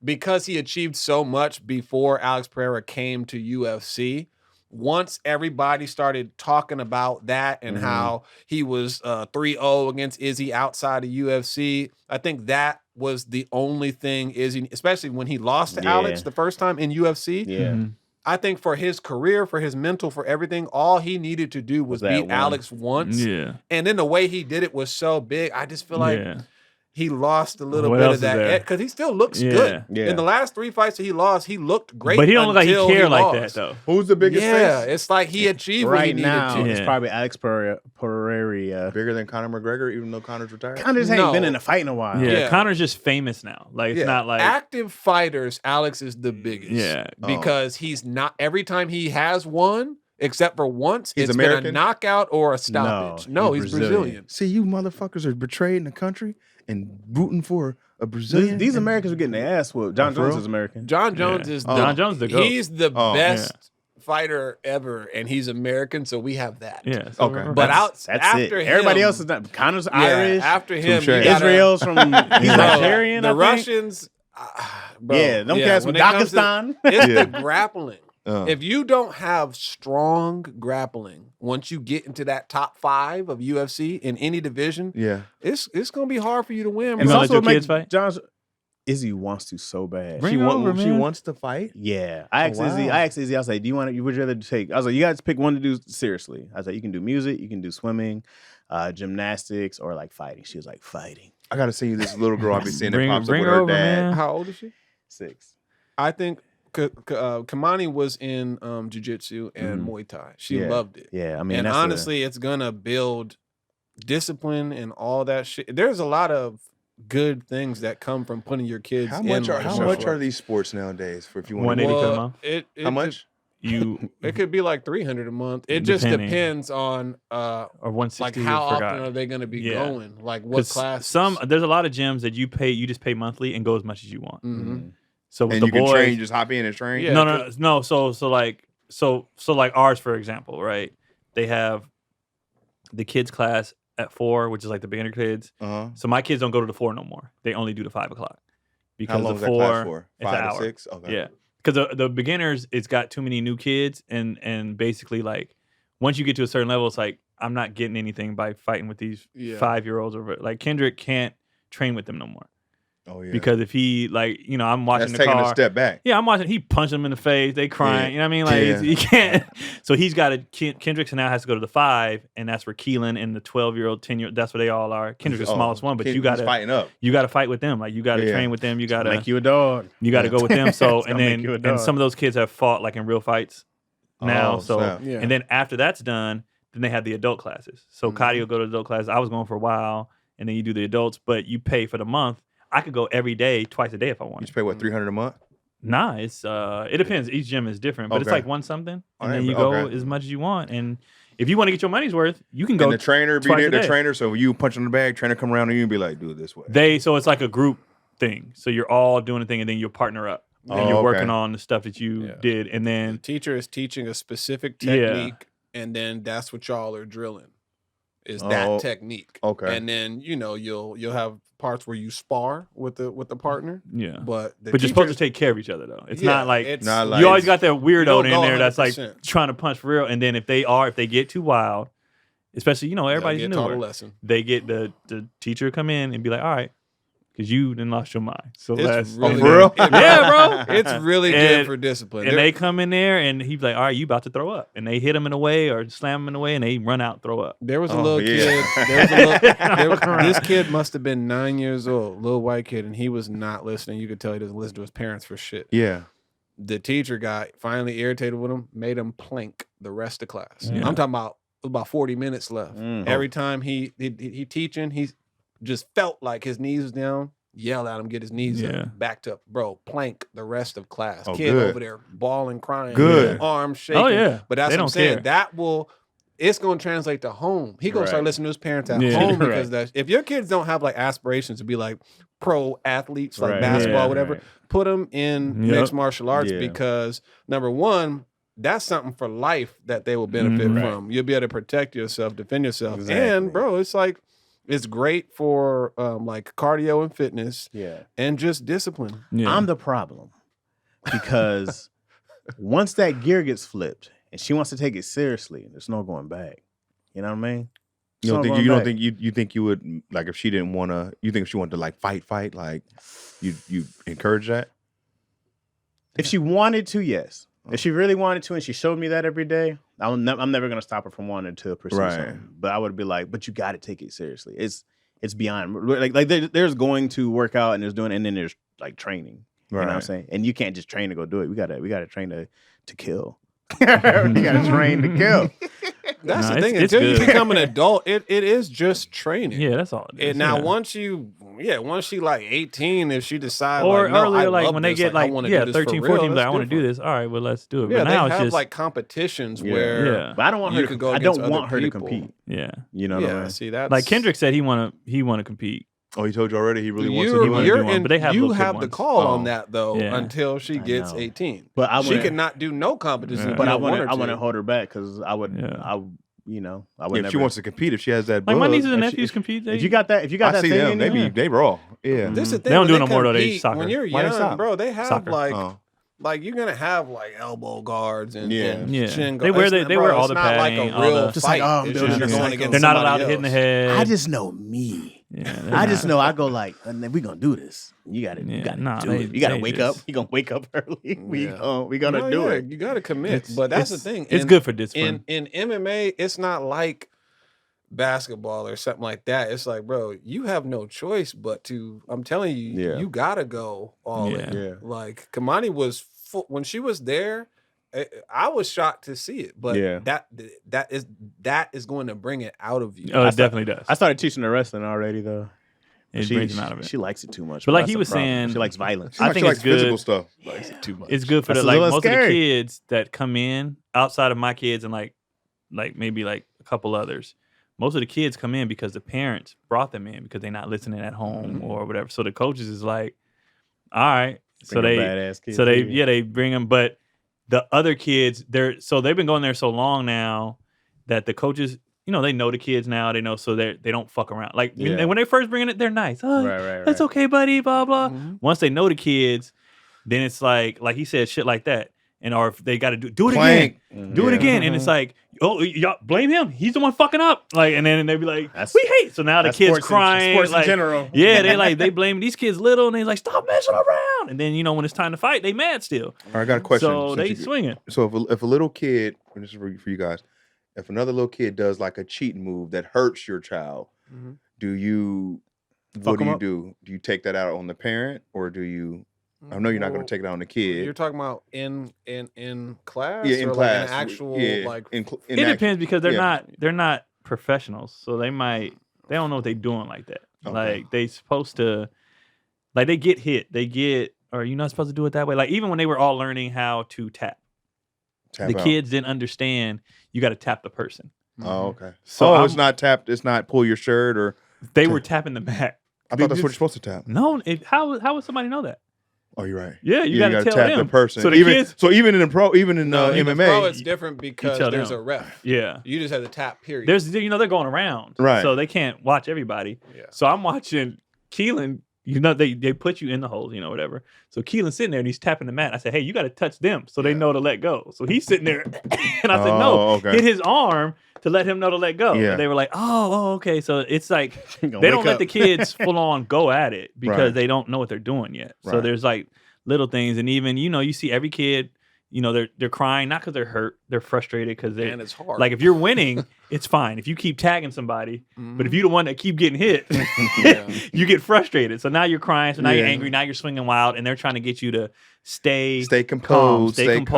because he achieved so much before Alex Pereira came to UFC, once everybody started talking about that and how he was 3-0 against Izzy outside of UFC, I think that was the only thing Izzy, especially when he lost to Yeah. Alex the first time in UFC. Yeah. Mhm. I think for his career, for his mental, for everything, all he needed to do was that beat one. Alex once. Yeah. And then the way he did it was so big. I just feel like yeah. he lost a little bit of that because he still looks good. Yeah. In the last 3 fights that he lost, he looked great. But he don't look like he cared like that though. Who's the biggest face? Yeah, it's like he achieved what he needed to. It's probably Alex Pereira. Bigger than Conor McGregor, even though Conor's retired. Conor just ain't been in a fight in a while. Yeah, Conor's just famous now. Like it's not like active fighters. Alex is the biggest. Yeah, because he's not. Every time he has won, except for once, it's American? Been a knockout or a stoppage. No, he's Brazilian. See, you motherfuckers are betraying the country and rooting for a Brazilian. These Americans are getting their ass whooped. John Jones is American. John Jones is John Jones the GOAT. He's the best fighter ever, and he's American, so we have that. Yeah. So okay. But after him, everybody else is not. Connor's Irish. After him, Israel's from he's Nigerian. The Russians. Bro, them cats from Dagestan. It's the grappling. If you don't have strong grappling, once you get into that top 5 of UFC in any division, it's gonna be hard for you to win. And also kids fight. Izzy wants to so bad. She wants to fight. Yeah, I asked Izzy. I was like, "Do you want to? Would you rather take?" I was like, "You guys pick one to do seriously." I was like, "You can do music, you can do swimming, gymnastics, or like fighting." She was like, "Fighting." I gotta see you this little girl I've been seeing that pops up bring with her her over, dad. man. How old is she? 6. I think Kamani was in jiu-jitsu and Muay Thai. She loved it. Yeah, I mean, and honestly, it's gonna build discipline and all that shit. There's a lot of good things that come from putting your kids. How much are these sports nowadays? For if you want 180 per month. How much? It could be like $300 a month. It just depends on or 160. Like how often are they going to be going? Like what class? There's a lot of gyms that you just pay monthly and go as much as you want. Mm-hmm. So with and the you boys, can train, just hop in and train. Yeah, no. So like ours, for example, right? They have the kids class at 4, which is like the beginner kids. So my kids don't go to the 4 no more. They only do the 5 o'clock because how long the is 4 that class for? It's 5 an to hour. 6. Okay. Yeah, because the beginners, it's got too many new kids, and basically like once you get to a certain level, it's like I'm not getting anything by fighting with these 5-year-olds or like Kendrick can't train with them no more. Oh yeah. Because if he I'm watching That's the taking car. a step back. Yeah, I'm watching. He punched them in the face. They crying. You know what I mean? Like he can't. So he's got to. Kendrick's now has to go to the 5, and that's where Keelan and the 12-year-old, 10-year. That's where they all are. Kendrick's the smallest one, but you got to fighting up. You got to fight with them. Like you got to train with them. You got to make you a dog. You got to go with them. So and some of those kids have fought like in real fights now. And then after that's done, then they have the adult classes. So Cody will go to the adult classes. I was going for a while, and then you do the adults, but you pay for the month. I could go every day, twice a day if I wanted. You pay what, $300 a month? Nah, it's it depends. Each gym is different, but it's like one something, and then you go as much as you want. And if you want to get your money's worth, you can go. And the trainer be there. The trainer, so you punch in the bag, trainer come around and you be like, do it this way. So it's like a group thing. So you're all doing a thing, and then you'll partner up. And you're working on the stuff that you did, and then the teacher is teaching a specific technique, and then that's what y'all are drilling. Is that technique? Okay, and then you'll have parts where you spar with the partner. Yeah, but you're supposed to take care of each other though. It's not like you always got that weirdo in there that's like trying to punch for real, and then if they get too wild, especially everybody's new. They get the teacher come in and be like, all right. Because you done lost your mind. So it's really good. Yeah, bro. It's really good for discipline. And they come in there and he's like, all right, you about to throw up. And they hit him in a way or slam him in a way and they run out, throw up. There was a little kid. This kid must have been 9 years old, little white kid, and he was not listening. You could tell he doesn't listen to his parents for shit. Yeah. The teacher got finally irritated with him, made him plank the rest of class. Yeah. I'm talking about 40 minutes left. Every time he teaching, he's just felt like his knees was down, yell at him, get his knees up, backed up. Bro, plank the rest of class. Kid over there bawling, crying, arms shaking. Oh, yeah. But that's what I'm saying. It's going to translate to home. He going to start listening to his parents at home because if your kids don't have like aspirations to be like pro athletes, like basketball, whatever, put them in mixed martial arts because number one, that's something for life that they will benefit from. You'll be able to protect yourself, defend yourself. Exactly. And bro, it's like, it's great for like cardio and fitness and just discipline. Yeah. I'm the problem because once that gear gets flipped and she wants to take it seriously, there's no going back. You know what I mean? You think you would, like, if she didn't want to, you think if she wanted to like fight, like you encourage that? If she wanted to, yes. If she really wanted to and she showed me that every day, I'm never going to stop her from wanting to pursue something. But I would be like, but you got to take it seriously. it's beyond like there's going to work out and there's doing, and then there's like training. You know what I'm saying? And you can't just train to go do it. We gotta train to kill. We gotta train to kill. That's the thing. Until you become an adult, it is just training. Yeah, that's all it is. Now, once she like 18, if she decides, or like, earlier, like when they get like 13, 14, like I want to do this. All right, well, let's do it. Yeah, but now they it's have just like competitions where but I don't want her to go. I don't want her to compete. Yeah, you know what I mean? See that? Like Kendrick said, he want to compete. Oh, he told you already. He really wants to. But they have you have the call on that though until she gets 18. But she could not do no competition. But I want to hold her back because I would. If she wants to compete, if she has that, like my nieces and nephews compete. If you got that, I see them. They raw. Yeah, this is the thing. They don't do no more though. They soccer. When you're young, bro, they have like you're gonna have like elbow guards and chin guards. They wear all the padding. Like a real fight. They're not allowed to hit in the head. I just know me. I just know I go like, we gonna do this. You gotta do it. You gotta wake up. You gonna wake up early. We gonna do it. You gotta commit. But that's the thing. It's good for discipline. In MMA, it's not like basketball or something like that. It's like, bro, you have no choice but to. I'm telling you, you gotta go all in. Yeah. Like Kamani was when she was there. I was shocked to see it, but that is going to bring it out of you. Oh, it definitely does. I started teaching her wrestling already, though. It brings him out of it. She likes it too much. But like he was saying, she likes violence. I think it's good. Physical stuff. Likes it too much. It's good for most of the kids that come in outside of my kids and like maybe like a couple others. Most of the kids come in because the parents brought them in because they're not listening at home or whatever. So the coaches is like, all right, they bring them, but the other kids, they've been going there so long now that the coaches, they know the kids now. They know, so they don't fuck around. Like when they first bring it, they're nice. Oh, that's okay, buddy. Blah blah. Mm-hmm. Once they know the kids, then it's like he said, shit like that. And or if they got to do it again, do it again, and it's like, oh, y'all blame him. He's the one fucking up. Like, and then they be like, we hate. So now the kids crying. Sports like, in general. Yeah, they blame these kids little, and they like stop messing around. And then when it's time to fight, they mad still. All right, I got a question. So they swinging. So if a little kid, and this is for you guys, if another little kid does like a cheating move that hurts your child, what do you do? Do you take that out on the parent, or do you? I know you're not going to take it out on the kid. You're talking about in class, in class, like an actual like. It depends because they're not professionals, so they don't know what they're doing like that. Okay. Like they supposed to, like they get hit, or you're not supposed to do it that way. Like even when they were all learning how to tap the kids didn't understand. You got to tap the person. Oh, okay. So it's not tap. It's not pull your shirt or. They were tapping the mat. I thought that's what you're supposed to tap. No, how would somebody know that? Oh, you're right. Yeah, you got to tap the person. So even in MMA, pro, it's different because there's a ref. Yeah, you just have to tap. Period. They're going around, right? So they can't watch everybody. Yeah. So I'm watching Keelan. They put you in the holes, whatever. So Keelan's sitting there and he's tapping the mat. I said, hey, you got to touch them so they know to let go. So he's sitting there, and I said, no, hit his arm to let him know to let go. Yeah. And they were like, oh, okay. So it's like they don't let the kids full on go at it because they don't know what they're doing yet. So there's like little things, and even you see every kid. They're crying not because they're hurt, they're frustrated because and it's hard. Like if you're winning, it's fine. If you keep tagging somebody, but if you're the one that keep getting hit, you get frustrated. So now you're crying. So now you're angry. Now you're swinging wild, and they're trying to get you to stay composed, stay in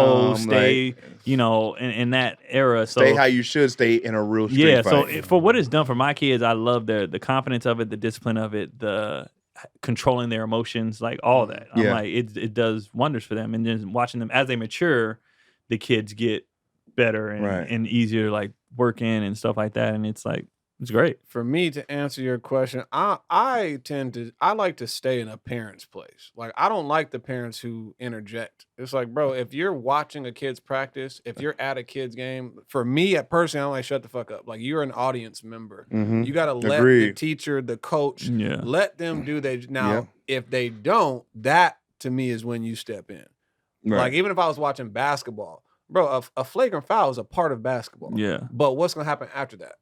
that era. So stay how you should stay in a real street fight. So for what it's done for my kids, I love the confidence of it, the discipline of it, the controlling their emotions, like all that. I'm like, it does wonders for them. And then watching them as they mature, the kids get better and easier, like working and stuff like that. And it's like, it's great. For me to answer your question, I like to stay in a parent's place. Like I don't like the parents who interject. It's like, bro, if you're watching a kid's practice, if you're at a kid's game, for me personally, I'm like, shut the fuck up. Like you're an audience member. Mm-hmm. You got to let the teacher, the coach, let them do their. Now, if they don't, that to me is when you step in. Right. Like even if I was watching basketball, bro, a flagrant foul is a part of basketball. Yeah. But what's gonna happen after that?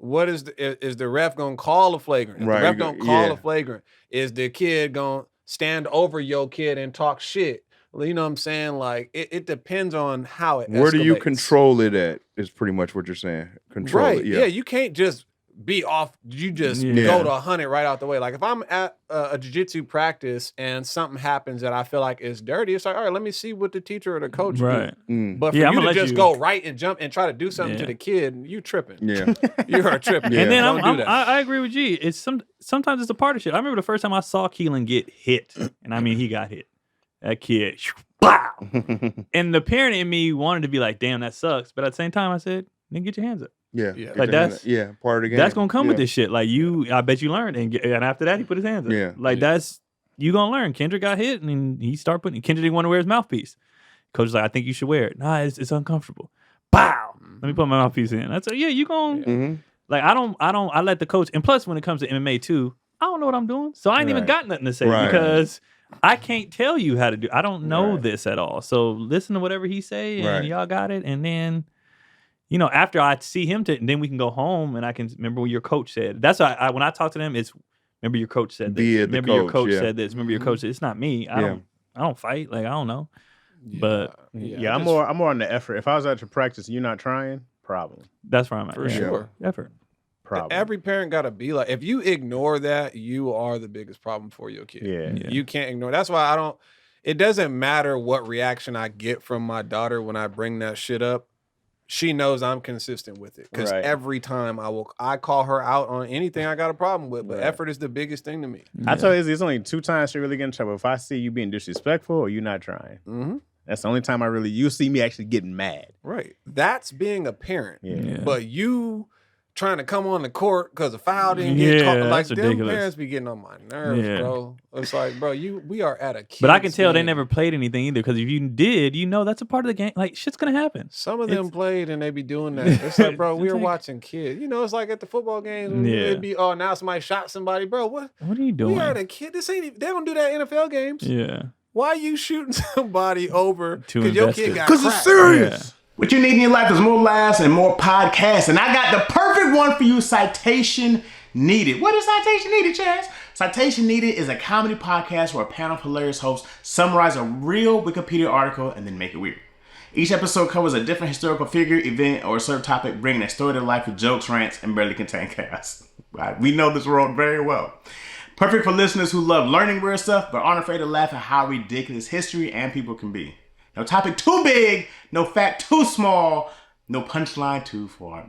What is the ref gonna call a flagrant? If the ref don't call a flagrant, is the kid gonna stand over your kid and talk shit? You know what I'm saying? Like it depends on how it. Where do you control it at? Is pretty much what you're saying. Control it. Yeah, you can't just be off. You just go to 100 right out the way. Like if I'm at a jiu-jitsu practice and something happens that I feel like is dirty, it's like, all right, let me see what the teacher or the coach do. But for you to just go right and jump and try to do something to the kid, you tripping. Yeah, you are tripping. And then I agree with G. It's sometimes it's a part of shit. I remember the first time I saw Keelan get hit, and I mean he got hit. That kid, wow. And the parent in me wanted to be like, damn, that sucks. But at the same time, I said, nigga, get your hands up. Yeah. Like that's part of the game. That's gonna come with this shit. Like I bet you learned. And after that, he put his hands up. Yeah. Like that's you gonna learn. Kendrick got hit and then he started putting. Kendrick didn't want to wear his mouthpiece. Coach was like, I think you should wear it. Nah, it's uncomfortable. Bow. Let me put my mouthpiece in. I said, yeah, you gonna like I let the coach. And plus, when it comes to MMA too, I don't know what I'm doing, so I ain't even got nothing to say because I can't tell you how to do. I don't know this at all. So listen to whatever he say, and y'all got it, and then. You know, after I see him, then we can go home and I can remember what your coach said. That's why when I talk to them, it's remember your coach said this. Remember your coach said this. Remember your coach said it's not me. I don't fight. Like I don't know. But I'm more on the effort. If I was at your practice and you're not trying, problem. That's where I'm at. For sure. Effort. Problem. Every parent gotta be like, if you ignore that, you are the biggest problem for your kid. Yeah. You can't ignore. That's why it doesn't matter what reaction I get from my daughter when I bring that shit up. She knows I'm consistent with it because every time I call her out on anything I got a problem with, but effort is the biggest thing to me. I tell you, it's only 2 times she really get in trouble. If I see you being disrespectful or you not trying, that's the only time you see me actually getting mad. Right, that's being a parent. But you trying to come on the court because a foul didn't get caught. Like them ridiculous. Parents be getting on my nerves, bro. It's like, bro, we are at a kid's But I can tell game. they never played anything either because if you did, that's a part of the game. Like shit's gonna happen. Some of them played and they be doing that. It's like, bro, we were watching kids. It's like at the football games. It'd be now somebody shot somebody, bro. What are you doing? We are a kid. This ain't. They don't do that in NFL games. Yeah. Why are you shooting somebody over because your kid got cracked? It's serious. What you need in your life is more laughs and more podcasts. And I got the perfect one for you, Citation Needed. What is Citation Needed, Chaz? Citation Needed is a comedy podcast where a panel of hilarious hosts summarize a real Wikipedia article and then make it weird. Each episode covers a different historical figure, event, or a certain topic, bringing a story to life with jokes, rants, and barely contained chaos. We know this world very well. Perfect for listeners who love learning weird stuff, but aren't afraid to laugh at how ridiculous history and people can be. No topic too big, no fact too small, no punchline too far.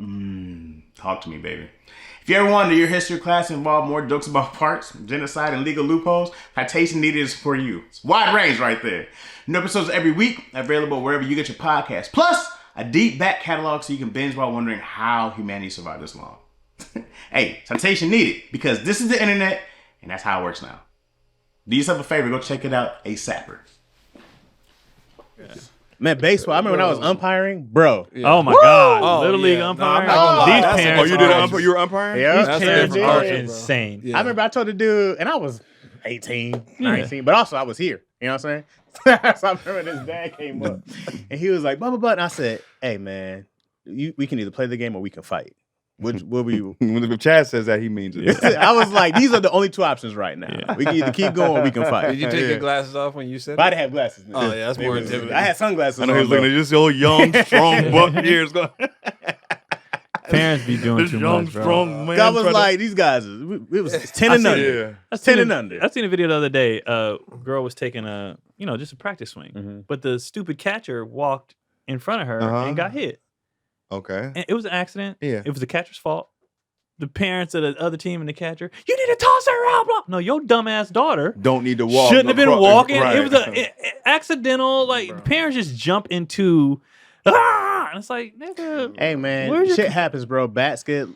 Talk to me, baby. If you ever wanted your history class involve more jokes about parts, genocide, and legal loopholes, Citation Needed is for you. It's wide range right there. New episodes every week, available wherever you get your podcast. Plus, a deep back catalog so you can binge while wondering how humanity survived this long. Hey, Citation Needed, because this is the internet, and that's how it works now. Do yourself a favor, go check it out ASAPer. Man, baseball. I remember when I was umpiring, bro. Oh my God, Little League umpiring. These parents. You were umpiring? Yeah, that's parents are insane. I remember I told the dude, and I was 18, 19, but also I was here. You know what I'm saying? So I remember this dad came up, and he was like, blah, blah, blah. And I said, hey, man, we can either play the game or we can fight. Which will we? When Chaz says that, he means it. I was like, these are the only 2 options right now. Yeah. We can either keep going or we can fight. Did you take your glasses off when you said that? I didn't have glasses. Oh, yeah, that's more intimidating. I had sunglasses. I know he was looking at just old young, strong buck years. Parents be doing too much, bro. Strong man. I was like, these guys, it was 10 and under. Yeah. That's 10 and under. I seen a video the other day. A girl was taking just a practice swing, but the stupid catcher walked in front of her and got hit. Okay. And it was an accident. Yeah. It was the catcher's fault. The parents of the other team and the catcher, you need to toss her out. Blah. No, your dumbass daughter don't need to walk. Shouldn't have been walking. Right. It was an accidental. Like parents just jump into, and it's like, nigga. Hey man, shit happens, bro. Bats get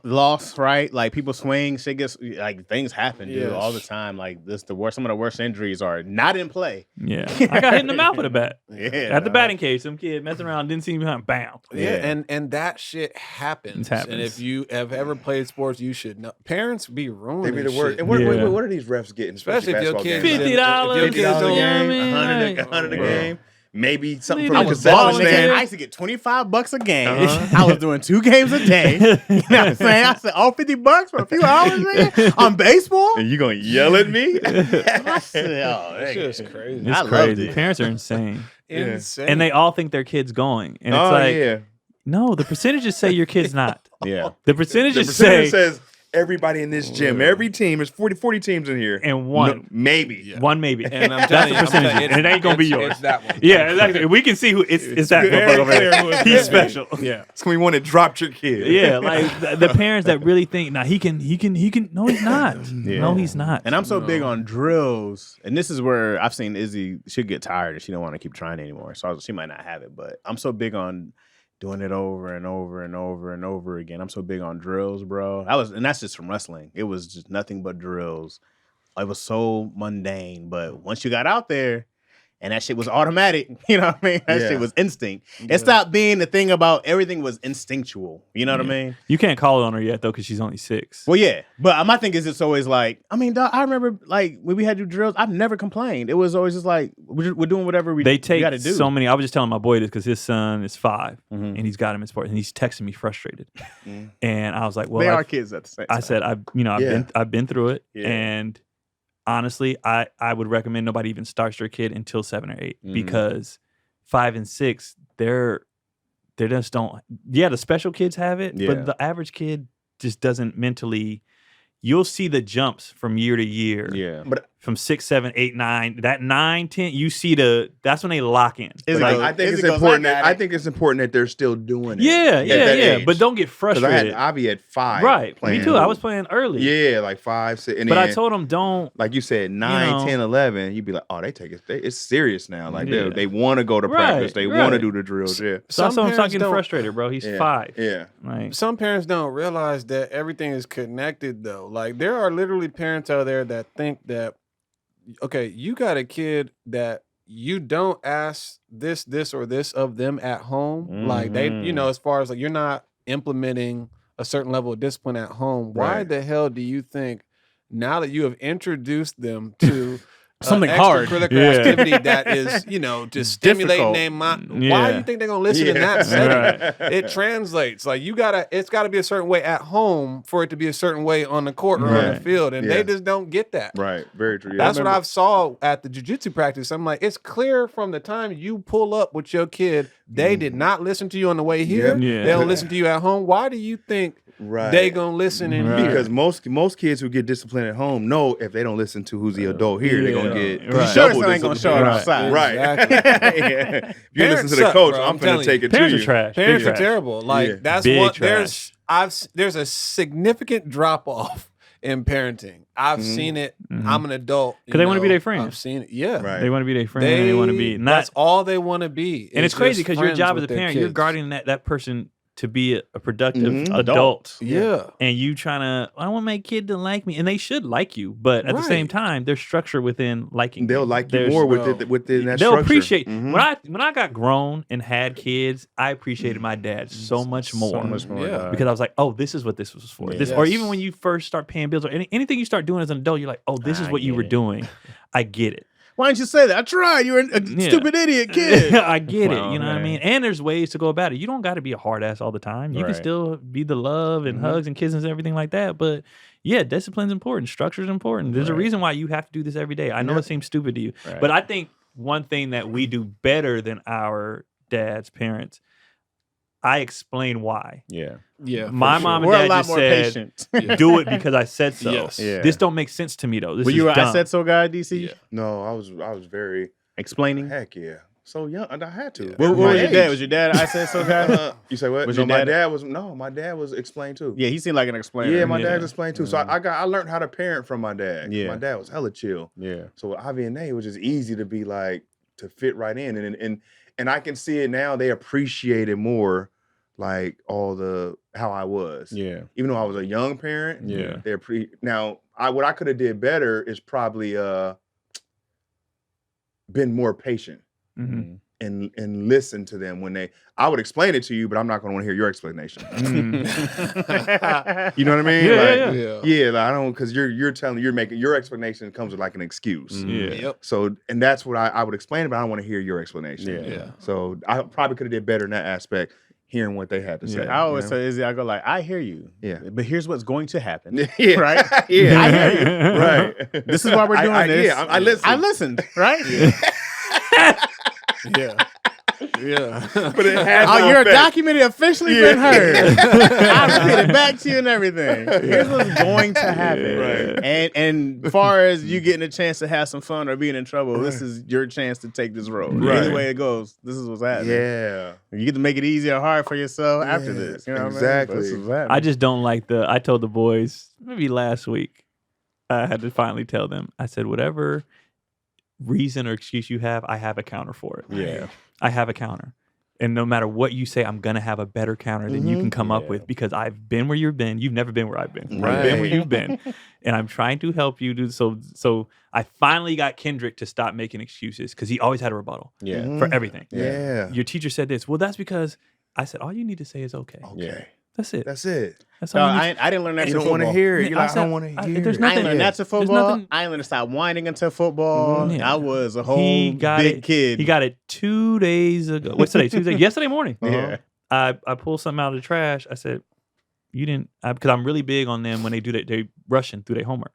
lost, right? Like people swing, shit gets like things happen, dude, all the time. Like some of the worst injuries are not in play. Yeah, I got hit in the mouth with a bat. Yeah, at the batting cage, some kid messing around, didn't see me behind, bam. Yeah, and that shit happens. And if you have ever played sports, you should know. Parents be ruining. They be the shit. worst. And what are these refs getting? Especially if your kids $50, $100 a game. Maybe something I from the was concession balling stand. I used to get $25 a game. I was doing 2 games a day. You know what I'm saying? I said, $50 for a few hours, man, on baseball. And you gonna yell at me? I said, That shit's crazy. It's crazy. Parents are insane. Insane. And they all think their kid's going. And it's no, the percentages say your kid's not. Yeah. The The percentages percentage say says everybody in this gym, every team is 40 teams in here. and one. Maybe. One maybe. And I'm That's telling the you, I'm telling percentage. you, And it ain't gonna be it's- yours. It's that one. Yeah, exactly. We can see who it's that very motherfucker over clear there. who it's He's gonna be. special. Yeah. It's when you want to drop your kid. Yeah, like the parents that really think, nah, he can. No, he's not. Yeah. No, he's not. And I'm so big on drills, and this is where I've seen Izzy. She'll get tired and she don't want to keep trying anymore. So she might not have it, but I'm so big on doing it over and over and over and over again. I'm so big on drills, bro. And that's just from wrestling. It was just nothing but drills. It was so mundane, but once you got out there, and that shit was automatic. You know what I mean? That shit was instinct. It stopped being the thing about everything was instinctual. You know what I mean? You can't call it on her yet though, because she's only 6. Well, yeah. But my thing is, it's always like, I mean, dog, I remember like when we had to do drills, I've never complained. It was always just like, we're doing whatever we They take got to do. so many. I was just telling my boy this because his son is 5 Mhm. and he's got him in sports, and he's texting me frustrated. And I was like, well, They are kids at the same time. I said, I've been through it, Yeah. and honestly, I would recommend nobody even starts their kid until 7 or 8 because 5 and 6, they just don't. Yeah, the special kids have it, Yeah. but the average kid just doesn't mentally. You'll see the jumps from year to year. Yeah. But From 6, 7, 8, 9, that 9, 10, you see that's when they lock in. Izzy But goes- I think Izzy it's goes, important. I got I it. think it's important that they're still doing it. Yeah, at that age. But don't get 'Cause I had frustrated. Avi at 5. Right. playing. Me too. I was playing early. Yeah, like 5, 6. And But I then, told him don't. like you said, 9, know. 10, 11, you'd be like, oh, they take it. It's serious now. Like Yeah. they want to go to Right, practice. They want to right. do the drills. Yeah. So I told him stop parents getting don't- frustrated, bro. He's Yeah. 5. Yeah. Like, Some parents don't realize that everything is connected, though. Like, there are literally parents out there that think that, okay, you got a kid that you don't ask this, or this of them at home. Like, they, as far as like you're not implementing a certain level of discipline at home. Why Right. the hell do you think now that you have introduced them to Something hard. extracurricular Yeah. activity that is, just stimulating their mind? Why do Yeah. you think they're gonna listen in that setting? It translates. Like it's gotta be a certain way at home for it to be a certain way on the court or on the Right. field. And Yeah. they just don't get that. Right. Very true. Yeah. That's what I've saw at the jiu-jitsu practice. I'm like, it's clear from the time you pull up with your kid, they did not listen to you on the way here. Yep. Yeah. They don't listen to you at home. Why do you think Right. they gonna listen in Right. here? Because most kids who get disciplined at home know if they don't listen to who's the adult here, they're gonna Yeah. get Right. Sure, double so ain't gonna show it discipline. outside. Right. Exactly. Yeah. If you Parents listen to the suck, coach, bro, I'm I'm finna telling take you. it to parents you. are trash. Parents Big are trash. terrible. Like Yeah. that's Big one. trash. There's a significant drop off in parenting. I've seen it. I'm an adult 'Cause they wanna be their friend. I've seen it. Yeah, Right. They want to be their friend. They want to be not. That's all they want to be. And it's is crazy just because your friends job as a with their parent, you're kids. guarding that person to be a productive Mhm. adult. Yeah. And you trying to, I want my kid to like me, and they should like you, but at the same Right. time, there's structure within liking. They'll you. like you There's- more bro, within that They'll structure. appreciate Mhm. when I got grown and had kids. I appreciated my dad so much more. So much more. Yeah. dog. Because I was like, oh, this is what this was for. Yeah. This, or even Yes. when you first start paying bills or anything you start doing as an adult, you're like, oh, this is I what you get were it. doing. I get it. Why didn't you say that? I tried. You're a Yeah. stupid idiot kid. I get Wow, it. You know what I man. mean? And there's ways to go about it. You don't got to be a hard ass all the time. You can Right. still be the love and hugs and kisses and everything like that. But yeah, discipline's important. Structure's important. There's a Right. reason why you have to do this every day. I know Yeah. it seems stupid to you, Right. but I think one thing that we do better than our dad's parents, I explain why. Yeah. Yeah. My for mom sure. and We're a dad lot just more said, patient. do it because I said so. Yes. Yeah. This don't make sense to me though. This Were is you dumb. I said so guy, DC? Yeah. No, I was very Explaining. heck yeah. So young, and I had to. What At was my your dad? age. Was your dad I said so guy? You say what? Was no, your my dad- dad was my dad was explained too. Yeah, he seemed like an explainer. Yeah, my Yeah. dad's explained too. So I learned how to parent from my dad. Yeah. My dad was hella chill. Yeah. So with Ivy and Nate, it was just easy to be like to fit right in, and I can see it now. They appreciate it more, like all the how I was. Yeah. Even though I was a young parent. Yeah. They're now. What I could have did better is probably been more patient Mhm. and listen to them when I would explain it to you, but I'm not going to want to hear your explanation. Mm. You know what I mean? Yeah, Like, yeah. Yeah. yeah, like, I don't, because you're making your explanation comes with like an excuse. Mhm. Yeah. Yep. So, and that's what I would explain, but I don't want to hear your explanation. Yeah. Yeah. So I probably could have did better in that aspect, hearing what they had to say. I always you know? say, Izzy, I go like, I hear you. Yeah. But here's what's going to happen. Yeah. Right? Yeah. I hear you. Right. This is why we're doing this. Yeah, I listened. I listened, right? Yeah. Yeah. But it has no your effect. document officially been heard. I repeat it back to you and everything. Here's what's going to happen. Right. And as far as you getting a chance to have some fun or being in trouble, this is your chance to take this road. Right. Either way it goes, this is what's happening. Yeah. You get to make it easy or hard for yourself after this. You know exactly. what I mean? But this is what's happening. I just don't like I told the boys maybe last week, I had to finally tell them, I said, whatever reason or excuse you have, I have a counter for it. Yeah. I have a counter. And no matter what you say, I'm going to have a better counter than you can come up with because I've been where you've been. You've never been where I've been. Right. I've been where you've been. And I'm trying to help you do so. So I finally got Kendrick to stop making excuses because he always had a rebuttal for everything. Yeah. Your teacher said this. Well, that's because I said, all you need to say is okay. Okay. That's it. That's it. That's No, all you need. I didn't learn that You to don't want to football. hear it. Yeah, You're like, I said- I don't want to hear there's it. I ain't learned Yeah. that to football. nothing- I ain't learned to stop whining until football. Yeah. I was a whole He got big it. kid. He got it 2 days ago. What's today? Tuesday? Yesterday morning. Yeah. I pulled something out of the trash. I said, you didn't, because I'm really big on them when they do that, they rushing through their homework.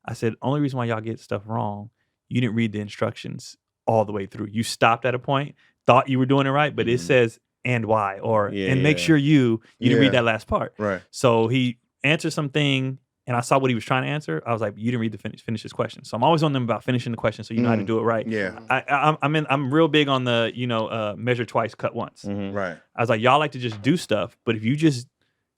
I said, only reason why y'all get stuff wrong, you didn't read the instructions all the way through. You stopped at a point, thought you were doing it right, but it says, and why, or, and make sure you didn't read that last part. Right. So he answered something, and I saw what he was trying to answer. I was like, you didn't read the finish his question. So I'm always on them about finishing the question so you know how to do it right. Yeah. I'm real big on the, measure twice, cut once. Right. I was like, y'all like to just do stuff, but if you just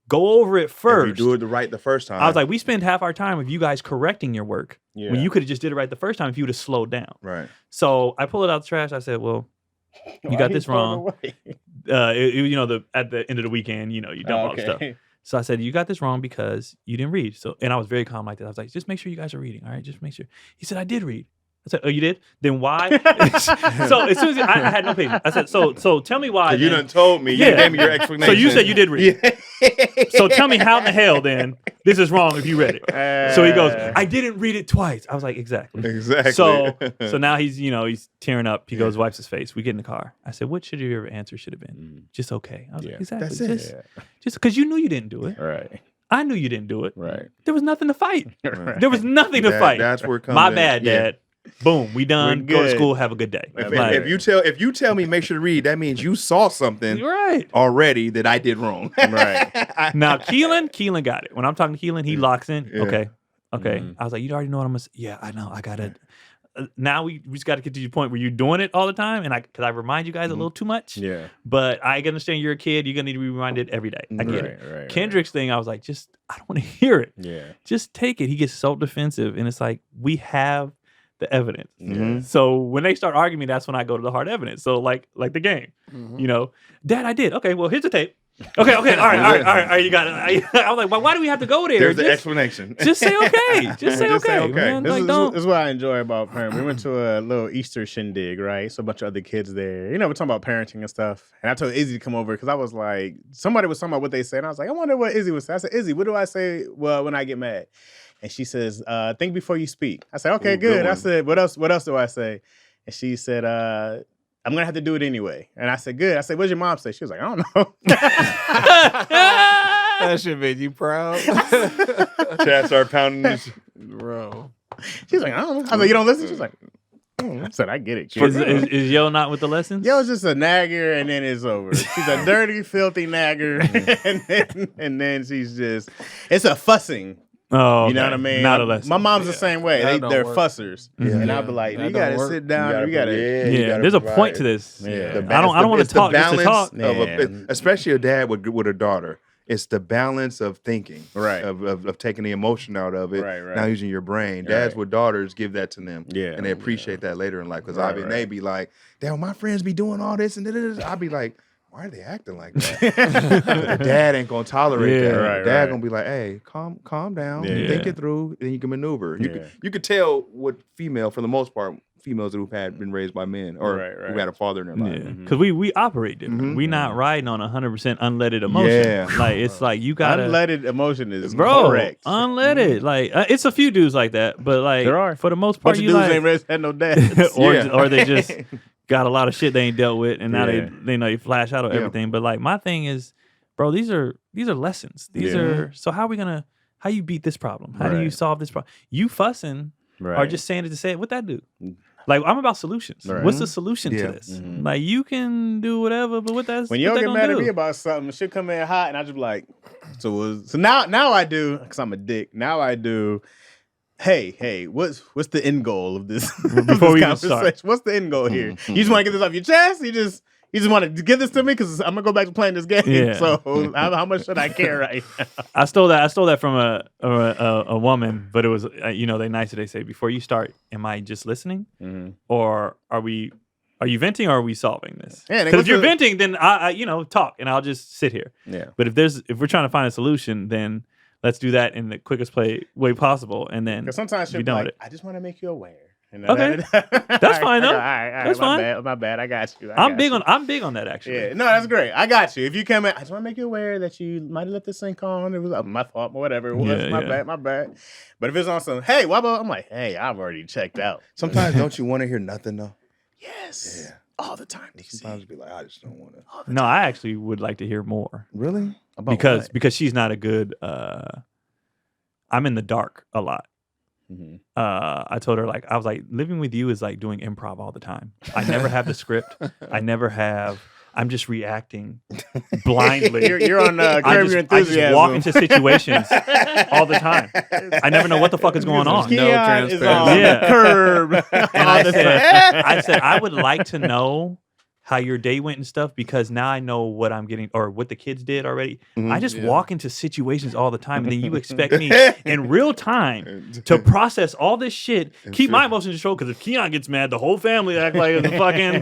go over it first. If you do it the first time. I was like, we spend half our time with you guys correcting your work Yeah. when you could have just did it right the first time if you would have slowed down. right. So I pulled it out the trash. I said, well, you got this wrong. At the end of the weekend, you dump all the stuff. So I said, you got this wrong because you didn't read. So, and I was very calm like that. I was like, just make sure you guys are reading. All right, just make sure. He said, I did read. I said, oh, you did? Then why? So as soon as I had no patience. I said, so tell me why. You then. done told me. You Yeah. gave me your explanation. So you said you did read. Yeah. So tell me how in the hell then this is wrong if you read it. So he goes, I didn't read it twice. I was like, exactly. Exactly. So now he's tearing up. He goes, wipes his face. We get in the car. I said, what should your answer should have been? Just okay. I was like, exactly. That's it. Just because you knew you didn't do it. Right. I knew you didn't do it. Right. There was nothing to fight. Right. There was nothing to fight. That's where it comes My in. bad, Yeah. Dad. Boom. We done. We're Go to good. school. Have a good day. Like, If you tell me make sure to read, that means you saw something you're right. already that I did wrong. Right. Now Keelan got it. When I'm talking to Keelan, he locks in. Yeah. Okay. Mhm. I was like, you already know what I'm gonna say. Yeah, I know. I gotta. Now we just got to get to the point where you're doing it all the time, and because I remind you guys a little too much. Yeah. But I understand you're a kid. You're gonna need to be reminded every day. I get it. Right. Kendrick's thing, I was like, I don't want to hear it. Yeah. Just take it. He gets so defensive, and it's like we have the evidence. Mhm. So when they start arguing, that's when I go to the hard evidence. So like the game, Dad, I did. Okay, well here's the tape. Okay, all right, you got it. I was like, well, why do we have to go there? There's the Just- explanation. Just say okay. Just say Just say okay. okay. Man. This, Like, is, don't. this is what I enjoy about parenting. We went to a little Easter shindig, right? So a bunch of other kids there. We're talking about parenting and stuff. And I told Izzy to come over because I was like, somebody was talking about what they said. And I was like, I wonder what Izzy would say. I said, Izzy, what do I say when I get mad? And she says, think before you speak. I said, okay, Ooh, good good. I one. said, what else do I say? And she said, I'm going to have to do it anyway. And I said, good. I said, what'd your mom say? She was like, I don't know. That should make you proud. Chaz started pounding this. Bro. She's like, I don't know. I was like, you don't listen? She's like, I said, I get it, kid. Is Yo not with the lessons? Yo's just a nagger, and then it's over. She's a dirty, filthy nagger, and then she's just, it's a fussing. Oh, You know okay. what I mean? Not a lesson. My mom's the same way. That They're don't work. fussers. Yeah. And I'll be like, That you don't gotta work. sit down. You gotta. Yeah, there's a point to this. Yeah. I don't want to talk just to talk. Especially a dad with a daughter. It's the balance of thinking, Right. Of taking the emotion out of it. Right. Now using your brain. Dads Right. with daughters give that to them. Yeah. And they appreciate that later in life. Because Right, they be like, damn, my friends be doing all this and da-da-da." I'll be like, why are they acting like that? The dad ain't gonna tolerate that. Right, The dad right. gonna be like, hey, calm down, Yeah. think it through, then you can maneuver. You could tell what for the most part, females who've been raised by men or Right. who had a father in their life. Yeah, because we operate different. Mhm. We not riding on 100% unleaded emotion. Yeah. Like it's like you gotta, Unleaded emotion is bro, correct. unleaded. Like it's a few dudes like that, but like There are. for the most part, Bunch of you dudes like, ain't raised had no dads. or they just got a lot of shit they ain't dealt with, and now Yeah. they flash out of Yeah. everything. But like my thing is, bro, these are lessons. These Yeah. are so how you beat this problem? How do you Right. solve this problem? You fussing Right. or just saying it to say it? What that do? Like, I'm about solutions. Right. What's the solution Yeah. to this? Like, you can do whatever, but what that's When you what don't they get gonna mad at do? me about something, shit come in hot, and I just be like, so now I do, because I'm a dick. Now I do. Hey, what's the end goal of this? Before we even start. What's the end goal here? You just want to get this off your chest? You just want to give this to me because I'm gonna go back to playing this game. Yeah. So how much should I care right now? I stole that from a woman, but it was they nice. They say before you start, am I just listening, or are you venting, or are we solving this? Yeah, because if you're venting, then I talk, and I'll just sit here. Yeah. But if we're trying to find a solution, then let's do that in the quickest way possible, and then Because sometimes she'll be be done like, with it. I just want to make you aware. Okay. That's fine, though. All right, That's my fine. Bad, my bad. I got you. I'm big on that actually. Yeah, no, that's great. I got you. If you come in, I just want to make you aware that you might have left the sink on. It was my fault, whatever it was. Yeah, My bad. But if it's on some, hey, what about? I'm like, hey, I've already checked out. Sometimes don't you want to hear nothing though? Yes. Yeah. All the time. Sometimes be like, I just don't want to. No, I actually would like to hear more Really? About because what? she's not a good. I'm in the dark a lot. Mhm. I told her I was like, living with you is like doing improv all the time. I never have the script. I'm just reacting blindly. You're on I Curb Your just Enthusiasm. walk into situations all the time. I never know what the fuck is going on. Keon No is transparency. on Yeah. Curb. And I said, I would like to know how your day went and stuff because now I know what I'm getting or what the kids did already. I just walk into situations all the time, and then you expect me in real time to process all this shit, keep my emotions in control. Because if Keon gets mad, the whole family act like it's a fucking,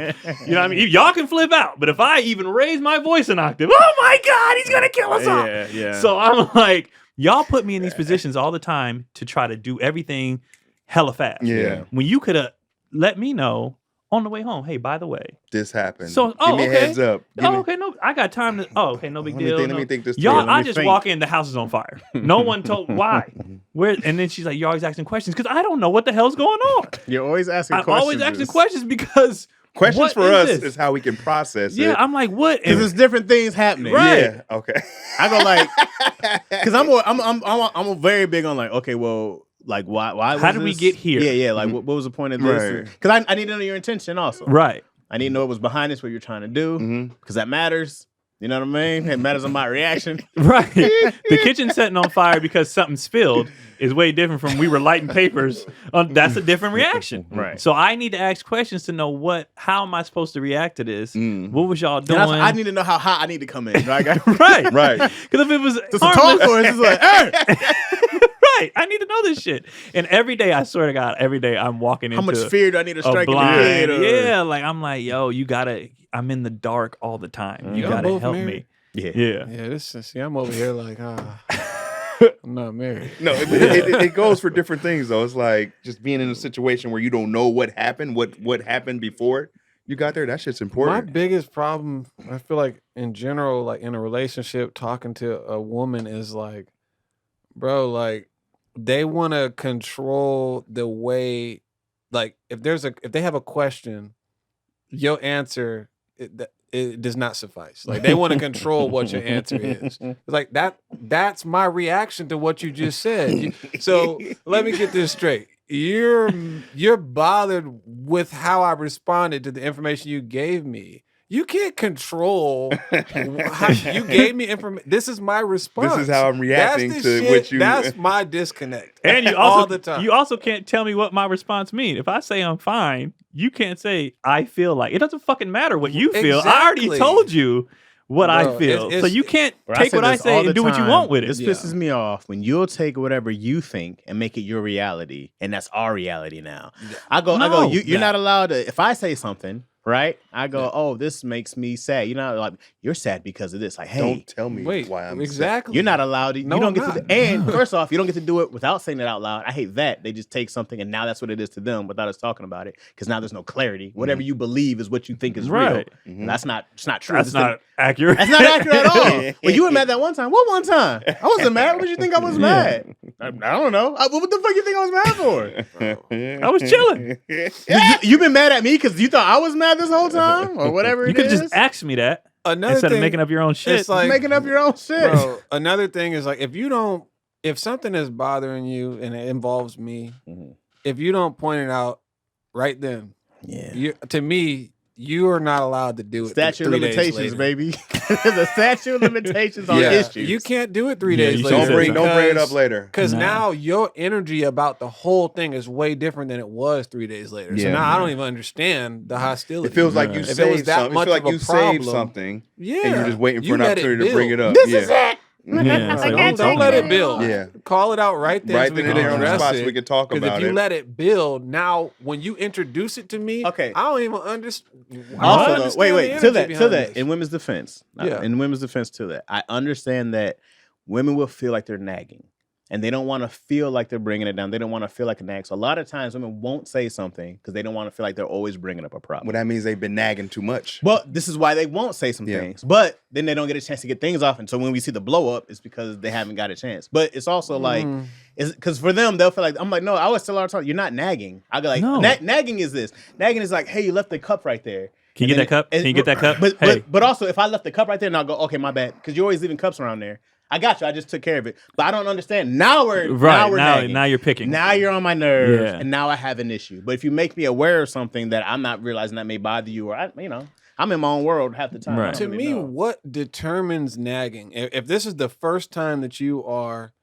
you know what I mean? Y'all can flip out, but if I even raise my voice an octave, oh my God, he's gonna kill us all. Yeah. So I'm like, y'all put me in these positions all the time to try to do everything hella fast. Yeah. When you could have let me know on the way home, hey, by the way, This happened. So- give me a okay. heads up. Give me- okay, no, I got time to. Oh, okay, no big Let me deal. think- no. let me think this Y'all, through. I Let me just think. walk in, the house is on fire. No one told why. Where? And then she's like, "You're always asking questions because I don't know what the hell's going on. You're always asking I'm questions. always asking questions because Questions what for is us this? is how we can process Yeah, it. I'm like, what? Because there's different things happening. Right. Yeah. Okay. I go like, because I'm very big on like, okay, well, like why was How did we this? get here? Yeah, like what was the point of this? Right. Because I need to know your intention also. Right. I need to know what was behind this, what you're trying to do, because that matters. You know what I mean? It matters on my reaction. Right. The kitchen setting on fire because something spilled is way different from we were lighting papers. That's a different reaction. Right. So I need to ask questions to know how am I supposed to react to this? What was y'all And doing? I need to know how hot I need to come in. Right. Right. Right. Because if it was Just a talk course, it's like, hey, right, I need to know this shit. And every day, I swear to God, every day I'm walking how into much fear do I need to a strike in the blind. kid? Or, Yeah, like I'm like, yo, you gotta. I'm in the dark all the time. You Y'all gotta both help married? me. Yeah. Yeah. Yeah, see, I'm over here like, I'm not married. No, it goes for different things though. It's like just being in a situation where you don't know what happened, what happened before you got there. That shit's My important. biggest problem, I feel like in general, like in a relationship, talking to a woman is like, bro, like they want to control the way, like if they have a question, your answer it does not suffice. Like they want to control what your answer is. It's like that's my reaction to what you just said. So let me get this straight. You're bothered with how I responded to the information you gave me. You can't control how you gave me information. This is my response. This is how I'm reacting That's the to shit- what you. That's my disconnect. And you also all the time. you also can't tell me what my response means. If I say I'm fine, you can't say I feel like. It doesn't fucking matter what you feel. I already Exactly. told you what Bro, I feel. it's- so you can't Bro, take what I this say all and the do what you time. want with it. This pisses me off when you'll take whatever you think and make it your reality, and that's our reality now. I go, No. you're not allowed to. If I say something, right? I go, oh, this makes me sad. You're not like you're sad because of this. Like, hey, Don't tell me Wait, why I'm exactly. you're not allowed to. No, you don't I'm get not. to. And first off, you don't get to do it without saying it out loud. I hate that. They just take something and now that's what it is to them without us talking about it. Because now there's no clarity. Whatever you believe is what you think is Right. real. And that's not. It's not true. That's It's not accurate. That's not accurate at all. Well, you were mad that one time. What one time? I wasn't mad. What did you think I was mad? I don't know. What the fuck you think I was mad for? I was chilling. You've been mad at me because you thought I was mad this whole time or whatever You it could is? just ask me that Another instead thing, of making up your own shit. it's like, making up your own shit. bro, another thing is like if something is bothering you and it involves me, if you don't point it out right then. Yeah. To me, you are not allowed to do it. Statute of 3 days limitations, later. baby. There's a statute of limitations on issues. You can't do it 3 Yeah, days you later. Don't bring it up later. Because No. now your energy about the whole thing is way different than it was 3 days later. So Yeah. now I don't even understand the hostility. It feels like you If it saved was that something. It much feels like of a you problem, saved something. Yeah. And you're just waiting for You an let it opportunity to bring it build. up. This is it. Yeah, it's like, Don't let it build. Yeah. Call it out right then. Right so we then can and there on the address spot it. so we can talk Because about if you it. let it build, now when you introduce it to me, Okay. I don't even understand. Also, though, wait, to that, this. in women's defense, Yeah. in women's defense, to that, I understand that women will feel like they're nagging, and they don't want to feel like they're bringing it down. They don't want to feel like a nag. So a lot of times, women won't say something because they don't want to feel like they're always bringing up a problem. Well, that means they've been nagging too much. Well, this is why they won't say some things, but then they don't get a chance to get things off. And so when we see the blow up, it's because they haven't got a chance. But it's also like, it's because for them, they'll feel like, I'm like, no, I always tell all the time, you're not nagging. I go like, No. nagging is this. Nagging is like, hey, you left the cup right there. Can you get that cup? Can you get that cup? Hey. But also, if I left the cup right there, and I'll go, okay, my bad, because you're always leaving cups around there. I got you. I just took care of it. But I don't understand. Now we're nagging. Now you're picking. Now you're on my nerves, Yeah. and now I have an issue. But if you make me aware of something that I'm not realizing that may bother you, or I'm in my own world half the time. Right. To me, what determines nagging? If this is the first time that you are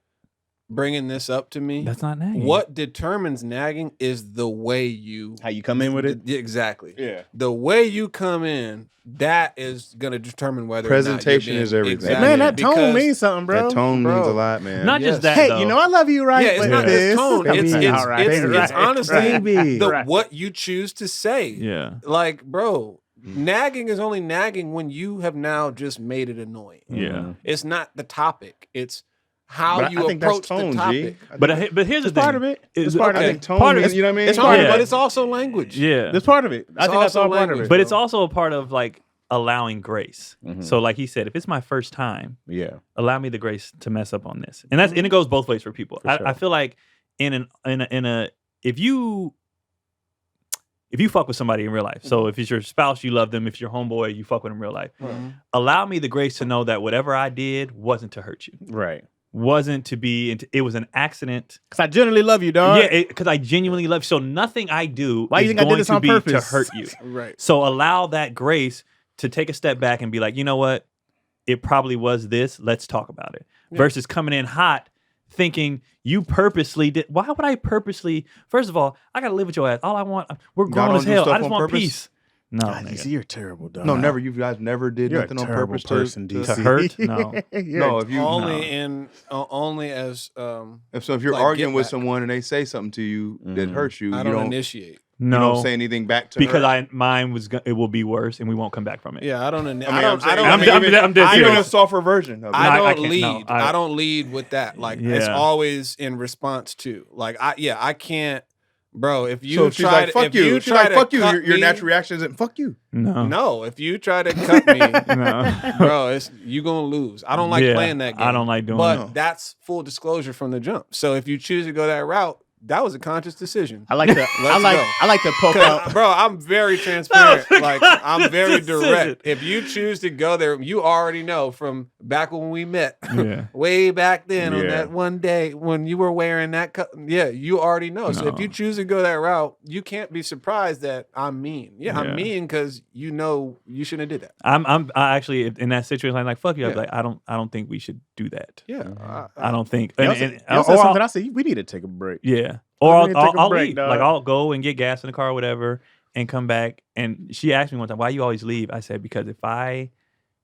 bringing this up to me, That's not nagging. what determines nagging is the way you how you come in with it. Yeah, exactly. Yeah. The way you come in, that is going to determine whether Presentation or not you're is being- everything. Exactly. Man, that tone Because- means something, bro. That tone means Bro. a lot, man. Not just that. Hey, though. you know I love you, right? Yeah, it's but not this, just tone. baby. It's All right, it's right, honestly right. the what you choose to say. Yeah. Like, bro, nagging is only nagging when you have now just made it annoying. Yeah. It's not the topic. It's how But you I think that's approach tone, the G. topic. But here's the thing. part of it. Is- It's part of I it. think tone Part of means, it- you know what I mean? It's part of it, Yeah. but it's also language. Yeah. That's part of it. I think that's also all part of language. it. But it's also a part of like allowing grace. Mhm. So like he said, if it's my first time, yeah. allow me the grace to mess up on this. And it goes both ways for people. For sure. I feel like in a if you fuck with somebody in real life, so if it's your spouse, you love them. If it's your homeboy, you fuck with them in real life. Allow me the grace to know that whatever I did wasn't to hurt you. Right. Wasn't to be. It was an accident. Because I generally love you, dog. Yeah, because I genuinely love you. So nothing I do Why is you think I did going this to on be purpose? to hurt you. Right. So allow that grace to take a step back and be like, you know what? It probably was this. Let's talk about it. Yeah. Versus coming in hot, thinking you purposely did. Why would I purposely? First of all, I gotta live with your ass. All I want, we're grown don't as do hell. stuff I just on want purpose? peace. No, God, nigga. you're terrible, dog. No, never. You guys never did You're nothing a on terrible purpose person, to DC. To hurt? No. No, if you Only as if you're like, arguing get with back. someone and they say something to you that hurts you, I you don't don't initiate. you No, don't say anything back to because her. mine was. It will be worse, and we won't come back from it. Yeah, I don't. I'm I don't. saying, I I'm don't. dead- I'm dead I even don't- a softer version of it. I I don't can't- lead. no, I don't lead with that. Like it's Yeah. always in response to. Like I can't, bro. If you so if she's try like, to, fuck if you, you she's try like, to fuck you. cut Your me- natural reaction isn't fuck you. No, No, if you try to cut me, no. bro, you gonna lose. I don't like Yeah, playing that game. I don't like doing But it. that's full disclosure from the jump. So if you choose to go that route, that was a conscious decision. I like to. I like to poke out. Bro, I'm very transparent. Like I'm very decision. direct. If you choose to go there, you already know from back when we met, Yeah. way back then on Yeah. that one day when you were wearing that. Yeah, you already know. So if No. you choose to go that route, you can't be surprised that I'm mean. Yeah, Yeah. I'm mean because you know you shouldn't have did that. I actually in that situation. I'm like, fuck you. I was Yeah. like, I don't think we should do that. Yeah, I don't think. Y'all and- said, and- y'all said or something. I'll- I said we need to take a break. Yeah. Or We I'll, need to take a I'll break, leave. dog. Like I'll go and get gas in the car or whatever and come back. And she asked me one time, why you always leave? I said, because if I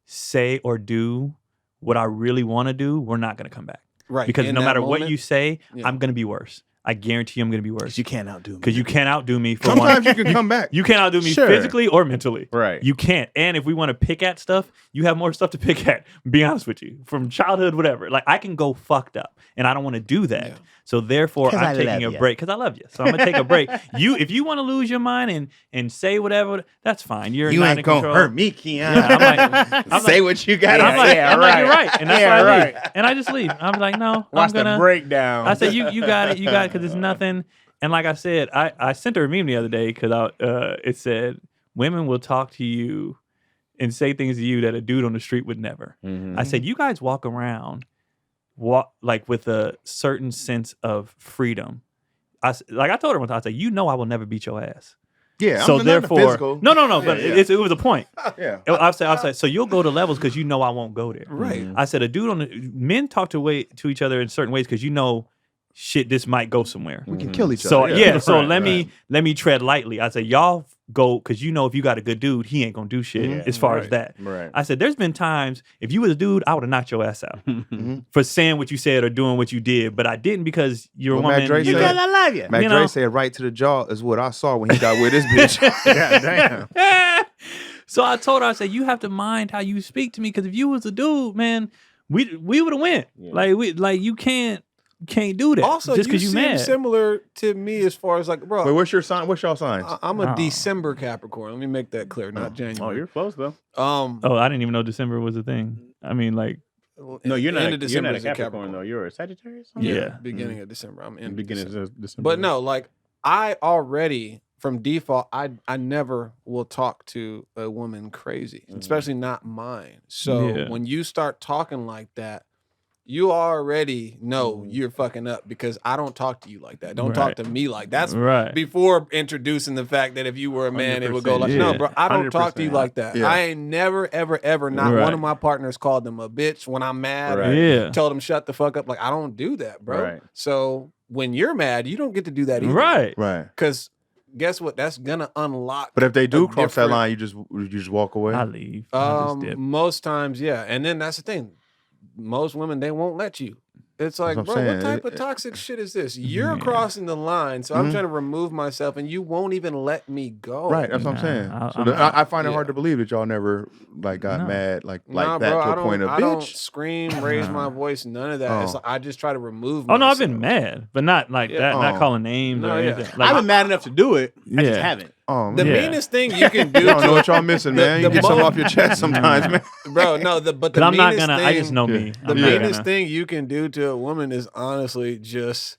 say or do what I really want to do, we're not going to come back. right. Because In no that matter what moment, you say, Yeah. I'm going to be worse. I guarantee you I'm going to be worse. Because you can't outdo me. Because you can't outdo me for Sometimes one. you can come back. You can't outdo me Sure. physically or mentally. Right. You can't. And if we want to pick at stuff, you have more stuff to pick at. Be honest with you. From childhood, whatever. Like I can go fucked up. And I don't want to do that. Yeah. So therefore 'Cause I I'm love taking a ya. break. Because I love you. So I'm gonna take a break. If you want to lose your mind and say whatever, that's fine. You're You not ain't in gonna control. hurt me, Keon. Yeah, I'm Say like, what you got. I'm like, Yeah, I'm like, you're right. right. And that's Yeah, why I leave. right. And I just leave. I'm like, no, Watch I'm gonna the breakdown. I said, you got it, because it's nothing. And like I said, I sent her a meme the other day because it said, women will talk to you and say things to you that a dude on the street would never. Mhm. I said, you guys walk around like with a certain sense of freedom. I told her one time, I said, you know, I will never beat your ass. Yeah, So I'm therefore, not physical. no, but it was a point. Yeah, I said, so you'll go to levels because you know I won't go there. Right. I said, men talk to each other in certain ways because you know, shit, this might go somewhere. we can kill each So other. so let me tread lightly. I said, y'all go because you know if you got a good dude, he ain't gonna do shit as far as that. Right. I said, there's been times if you was a dude, I would have knocked your ass out for saying what you said or doing what you did, but I didn't because you're a woman. Mac Dre Because I love you. Mac You Dre know? said right to the jaw is what I saw when he got with this bitch. God damn. So I told her, I said, you have to mind how you speak to me because if you was a dude, man, we would have went. Like you can't do that. Also, just you because you seem mad. similar to me as far as like, bro. Wait, what's your sign? What's y'all signs? I'm a Oh. December Capricorn. Let me make that clear, not January. Oh, you're close though. Oh, I didn't even know December was a thing. I mean, like, No, you're not. End of You're December not a is a Capricorn though. You're a Sagittarius. Yeah. beginning of December. I'm in Beginning December. of December. But no, like I already from default, I never will talk to a woman crazy, especially not mine. So Yeah. when you start talking like that, you already know you're fucking up because I don't talk to you like that. Don't talk Right. to me like that. That's right. before introducing the fact that if you were a man, it would go 100%, like, yeah. no, bro, I don't talk to you 100%. like that. Yeah. I ain't never, ever, ever, not Right. one of my partners called them a bitch when I'm mad. Right. Or Yeah. told them shut the fuck up. Like I don't do that, bro. Right. So when you're mad, you don't get to do that either. Right. Right. Because guess what? That's gonna unlock. But if they do a cross that different- line, you just walk away. I leave. I just dip. most times, yeah. And then that's the thing. Most women, they won't let you. It's like, That's bro, what I'm what saying. type of toxic shit is this? You're Yeah. crossing the line, so I'm Mhm. trying to remove myself, and you won't even let me go. Right, that's what I'm Nah, saying. I- I find it yeah. hard to believe that y'all never like got No. mad like Nah, that bro, to a point of I don't bitch. scream, raise my voice, none of that. It's Oh. like, I just try to remove. Oh no, I've been myself. mad, but not like Yeah. that. Not Oh. calling names No, or yeah. anything. Like, I've been mad enough to do it. I just Yeah. haven't. Oh, The man. Yeah. meanest thing you can do, You don't to know a- what y'all missing, man. You the get something mo- off your chest sometimes, man. bro. No, but the but I'm not meanest gonna. thing, I just know me. The I'm not meanest gonna- thing you can do to a woman is honestly just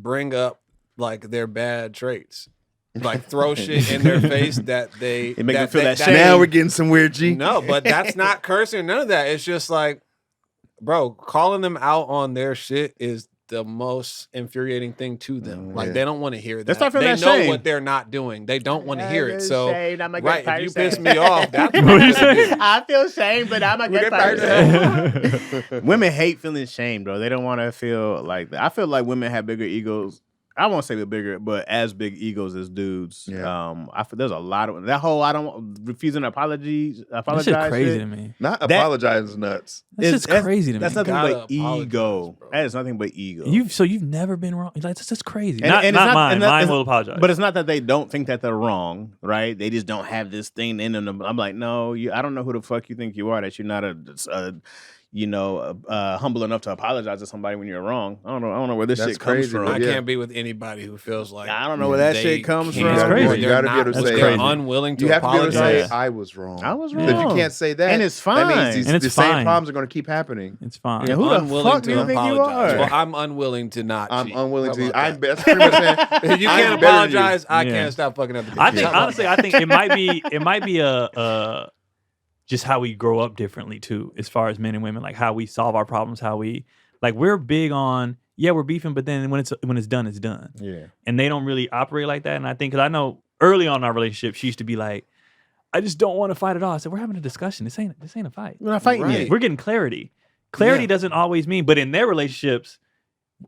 bring up like their bad traits, like throw shit in their face that they It make them feel that shame. Now we're getting somewhere, G. No, but that's not cursing. None of that. It's just like, bro, calling them out on their shit is the most infuriating thing to them. Like Yeah. they don't want to hear that. They start feeling They that know shame. what they're not doing. They don't want to hear it. So I'm a good right, if you piss person. me off, that's What what you you say? say. I feel shame, but I'm a good person. Women hate feeling shame, bro. They don't want to feel like that. I feel like women have bigger egos. I won't say bigger, but as big egos as dudes. Yeah. I feel there's a lot of that whole refusing to apologize. That shit crazy shit. to me. Not That- apologize is nuts. That's just crazy to me. That's nothing Gotta but apologize, ego. bro. That is nothing but ego. You've never been wrong. Like that's just crazy. And- not and it's not not- mine. and that- Mine and- will apologize. But it's not that they don't think that they're wrong, right? They just don't have this thing in them. I'm like, no, I don't know who the fuck you think you are. That you're not humble enough to apologize to somebody when you're wrong. I don't know where this That's shit comes crazy, from. though. I Yeah. can't be with anybody who feels like I don't know where that they shit comes can't- from. It's crazy. You gotta be able to they're say, crazy. unwilling to You have to be able to say, apologize. I was wrong. I was If you wrong. can't say that, And it's that fine. means And it's the same fine. problems are going to keep happening. it's fine. Yeah, who the unwilling fuck to do you think you apologize. are? Well, I'm unwilling to not. I'm cheat. unwilling How to. about I'm that? that's pretty much saying. If you I'm can't better than you. apologize, I Yeah. can't stop fucking up the I bitch. think How about honestly, that? I think it might be a just how we grow up differently too, as far as men and women, like how we solve our problems, how we like we're big on we're beefing, but then when it's done, it's done. Yeah. And they don't really operate like that. And I think because I know early on in our relationship, she used to be like, I just don't want to fight at all. I said, we're having a discussion. This ain't a fight. We're not fighting Right. yet. We're getting clarity. Clarity doesn't always mean, but in their relationships,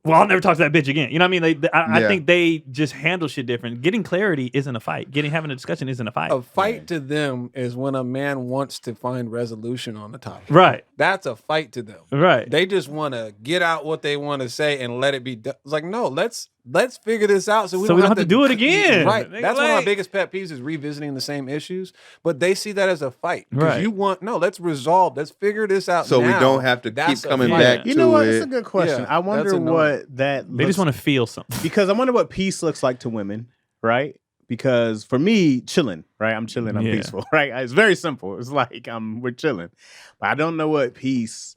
well, I'll never talk to that bitch again. You know what I mean? I Yeah. think they just handle shit different. Getting clarity isn't a fight. Having a discussion isn't a fight. A fight to them is when a man wants to find resolution on the topic. Right. That's a fight to them. Right. They just want to get out what they want to say and let it be done. It's like, no, let's figure this out so we don't have to do it again. Right. Nigga, That's one of my like- biggest pet peeves is revisiting the same issues. But they see that as a fight. Right. Because let's resolve. Let's figure this out So we now. don't have to That's keep a coming fight. back You to know what? it. That's a good question. Yeah, I wonder that's annoying. what that They just looks- want to feel something. because I wonder what peace looks like to women, right? Because for me, chilling, right? I'm chilling, I'm Yeah. peaceful, right? It's very simple. It's like we're chilling. But I don't know what peace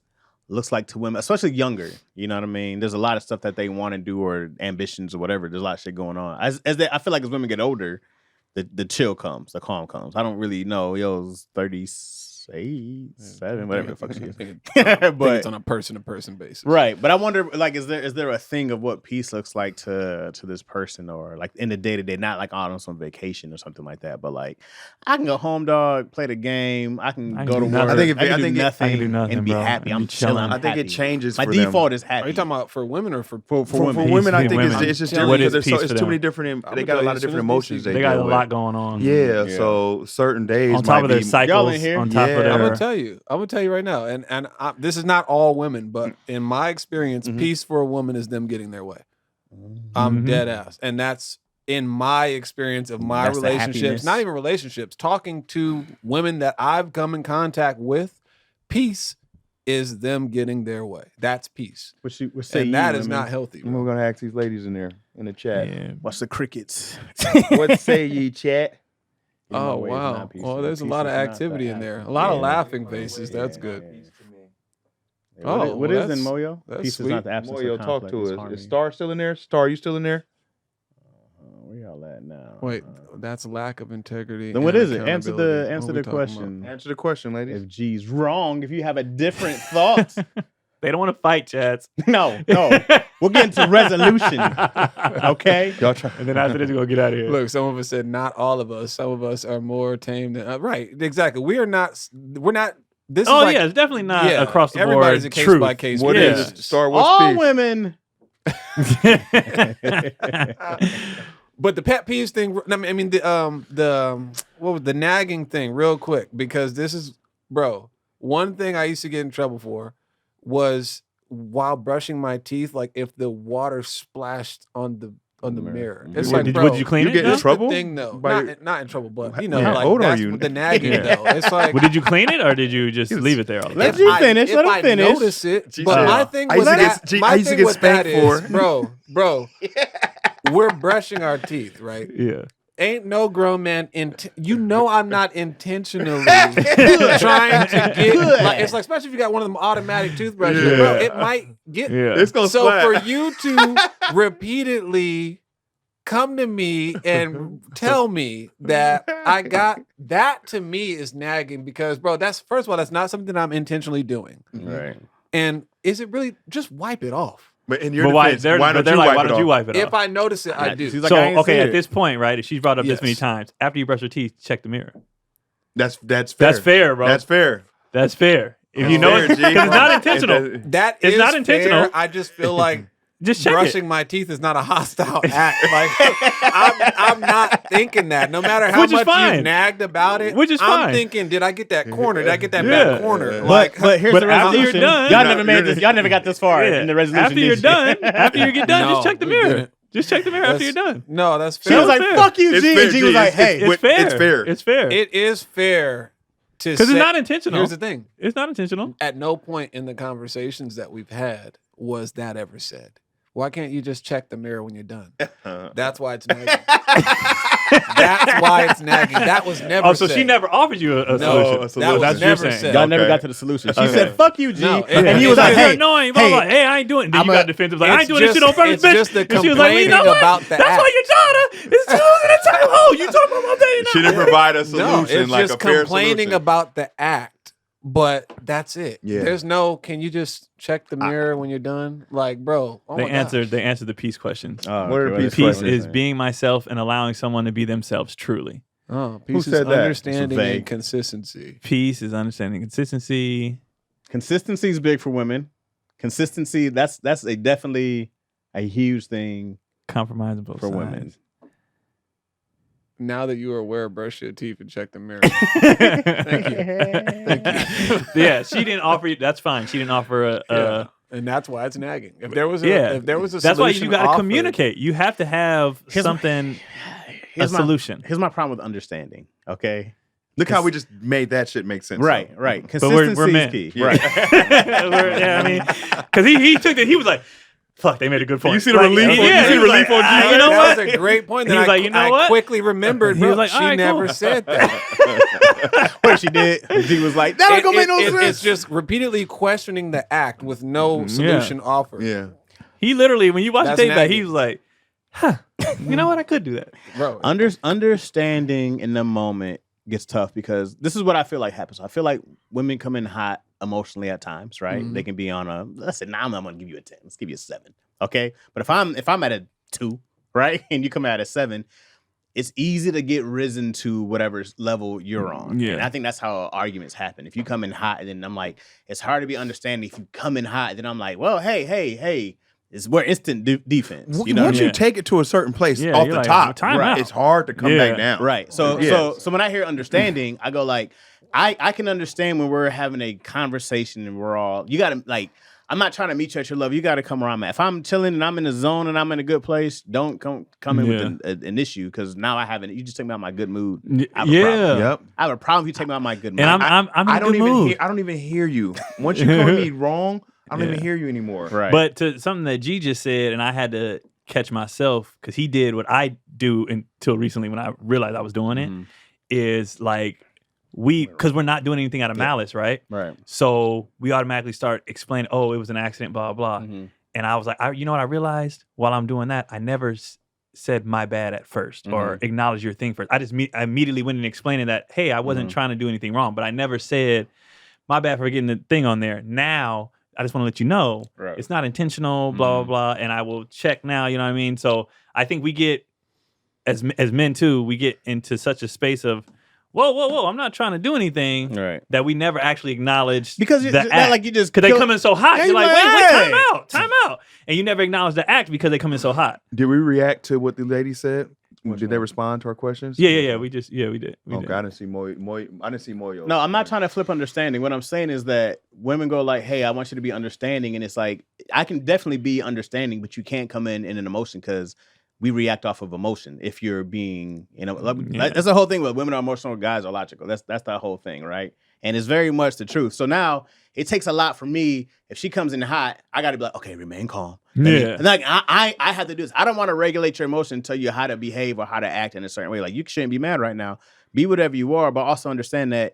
looks like to women, especially younger. You know what I mean? There's a lot of stuff that they want to do or ambitions or whatever. There's a lot of shit going on. I feel like as women get older, the chill comes, the calm comes. I don't really know. It's 8, 7, whatever the fuck she is. I think But it's on a person-to-person basis. right, but I wonder, like, is there a thing of what peace looks like to this person, or like in the day to day, not like on some vacation or something like that, but like I can go home, dog, play the game, I can go to do work, nothing. I can do nothing, I can do nothing, and be bro. happy. And I'm be chilling. chilling. I think it changes. My for them. default is happy. Are you talking about for women or for For women? women, I think Women. it's just What different is because peace it's for too them? many different. I'm They gonna got tell a you, lot of as soon different as emotions. they They got a deal with. lot going on. Yeah, Yeah. so certain days On top might of their be cycles, in here? on top Yeah. of I'm their. gonna tell you right now, and this is not all women, but in my experience, peace for a woman is them getting their way. I'm dead ass, and that's in my experience of my That's the relationships, happiness. not even relationships, talking to women that I've come in contact with. Peace is them getting their way. That's peace, What say and you, that is women? not healthy. We're Bro. gonna ask these ladies in there in the chat. Yeah. Watch the crickets. What say ye, chat? In my Oh way is wow! not peace. Well, there's a Peace lot of is not activity the in there. A happy. lot of Yeah. laughing faces. That's good. Yeah, Oh, what well, is in that's- Moyo? that's Peace sweet. is not the absence Moyo, of talk conflict. to it's us. harmony. Is Star still in there? Star, you still in there? Where y'all at now? Wait, that's lack of integrity. Then what and is it? Answer accountability. the What are we talking question. Answer the question, ladies. If G's wrong, if you have a different thought, They don't want to fight, Chaz. no, we'll get into resolution. Okay. Y'all try. And then after this, we're going to get out of here. Look, some of us said not all of us. Some of us are more tame than right. Exactly. We're not. This Oh, is like, yeah. It's definitely not yeah, across the board. everybody's a case truth. by case. What Yeah. is Star? What's All peace? women. But the pet peeves thing. I mean the what was the nagging thing? Real quick, because this is, bro. One thing I used to get in trouble for was while brushing my teeth, like if the water splashed on the mirror. It's like, bro, Would you clean You it? get in though? that's trouble? the thing though. By Not in trouble, but you know, How like old are that's you? what the nagging Yeah. though. It's like, Well, did you clean it or did you just leave it there all the Let time? you finish. Let him I finish. notice it, She but said, my thing I was used to that. get- My I used to thing get with that spanked is, for. bro, we're brushing our teeth, right? Yeah. Ain't no grown man I'm not intentionally trying to get like, it's like, especially if you got one of them automatic toothbrushes, Yeah. bro, it might get Yeah. It's gonna so splat. for you to repeatedly come to me and tell me that I got that, to me is nagging, because bro, that's, first of all, that's not something I'm intentionally doing. Right. And is it really, just wipe it off? But in your But why? defense, They're why don't like, you why wipe don't it you off? wipe it If off? I notice it, I do. She's like, So I ain't okay, said at it. this point, right? If she's brought up this many Yes. times, after you brush your teeth, check the mirror. That's fair. That's fair, bro. That's fair. That's fair. If That's you know fair, it, G. because it's not intentional. That It's is not intentional. fair. I just feel like Just check brushing it. my teeth is not a hostile act. Like I'm not thinking that. No matter how Which is much fine. you nagged about it, Which is I'm fine. thinking, did I get that corner? Did I get that Yeah. back corner? But here's but the after you're resolution. done- y'all No, never made you're- this. Y'all never got this far Yeah. in the resolution. After you're did you? done, after you get done, No, just check the we mirror. didn't. Just check the mirror after you're That's- done. No, that's She fair. was like, fair. "Fuck you, It's G." fair, And G G. was like, It's- "Hey, It's fair. It's fair. It's fair. It is fair to Because say, it's not intentional. Here's the thing: It's not intentional. at no point in the conversations that we've had was that ever said. Why can't you just check the mirror when you're done? That's why it's nagging. That's why it's nagging. That was never Oh, so said. she never offered you a No, solution. that was That's what you're never saying. said. y'all never Okay. got to the solution." She Okay. said, "Fuck you, G," No, and he was it's like, just "Hey, annoying. Blah, blah. Hey, I ain't doing it. Then I'm you a- got defensive. Like, I it's ain't doing this shit just- on purpose, it's bitch. just the And she was like, well, you know complaining what? about the That's act. why your daughter is choosing a time. Oh, you talking about my baby? She didn't provide a No, solution, it's like just a fair complaining solution. about the act, but that's it. Yeah. There's no, can you just check the mirror when you're done? Like, bro, oh They my answered. gosh. They answered the peace questions. Oh, What are okay, the what peace is- Peace what is being myself and allowing someone to be themselves truly. Oh, peace said is that? understanding vague. and consistency. Peace is understanding consistency. Consistency is big for women. Consistency, that's definitely a huge thing Compromise on both for sides. women. Now that you are aware, brush your teeth and check the mirror. Thank you. Yeah, she didn't offer you. That's fine. She didn't offer a. Yeah. And that's why it's nagging. If there was a, Yeah. if there was a That's why solution you got to offered- communicate. You have to have Here's my- something. Here's a my- solution. Here's my problem with understanding. Okay, Look how we just made that shit make sense. right, right. But we're Consistency men. is key. Yeah. Right. Yeah, I mean, because he took it. He was like, "Fuck, they made a good point." You see the relief on- you Yeah, see he was relief like, on G? You know that what? was a great point. He That was like, you know I what? quickly remembered. He Bro, was like, she all right, never cool. said that. What she did, G was like, "That ain't gonna make no sense." It's just repeatedly questioning the act with no solution offered. Yeah. He literally, when you watch the That's tape back, nagging. he was like, "Huh, you know what? I could do that." Bro, Understanding in the moment gets tough because this is what I feel like happens. I feel like women come in hot emotionally at times, right? They can be on a, let's say, now I'm going to give you a 10. Let's give you a 7. Okay. But if I'm at a 2, right, and you come out at 7, it's easy to get risen to whatever level you're on. Yeah. And I think that's how arguments happen. If you come in hot, and then I'm like, it's hard to be understanding. If you come in hot, then I'm like, well, hey. We're instant defense. You know, once you take it to a certain place off the like, top, time out. it's hard to come back down. Right. So when I hear understanding, I go like, I can understand when we're having a conversation and we're all, you got to like, I'm not trying to meet you at your level. You got to come where I'm at. If I'm chilling and I'm in the zone and I'm in a good place, don't come in with an issue because now I haven't. You just take me out my good mood. I have a problem. Yep. I have a problem if you take me out my good mood. And I'm in I a don't good even mood. I don't even hear you. Once you call me wrong, I don't even hear you anymore. Right. But to something that G just said, and I had to catch myself because he did what I do until recently when I realized I was doing it, is like because we're not doing anything out of malice, right? Right. So we automatically start explaining, oh, it was an accident, blah, blah. And I was like, you know what I realized while I'm doing that? I never said my bad at first or acknowledge your thing first. I immediately went and explaining that, hey, I wasn't trying to do anything wrong, but I never said my bad for getting the thing on there. Now, I just want to let you know it's not intentional, blah, blah, blah. And I will check now, you know what I mean? So I think we get, as men too, we get into such a space of, whoa, I'm not trying to do anything that we never actually acknowledge because the it's act. not like you just because they come in so hot. Yeah, You're like, hey. wait, time out. And you never acknowledge the act because they come in so hot. Did we react to what the lady said? Did they respond to our questions? Yeah. We did. We Okay, did. I didn't see Moyo. No, I'm not trying to flip understanding. What I'm saying is that women go like, hey, I want you to be understanding. And it's like, I can definitely be understanding, but you can't come in an emotion because we react off of emotion. If you're being, that's the whole thing with women are emotional, guys are logical. That's the whole thing, right? And it's very much the truth. So now it takes a lot for me. If she comes in hot, I got to be like, okay, remain calm. And like I have to do this. I don't want to regulate your emotion and tell you how to behave or how to act in a certain way. Like you shouldn't be mad right now. Be whatever you are, but also understand that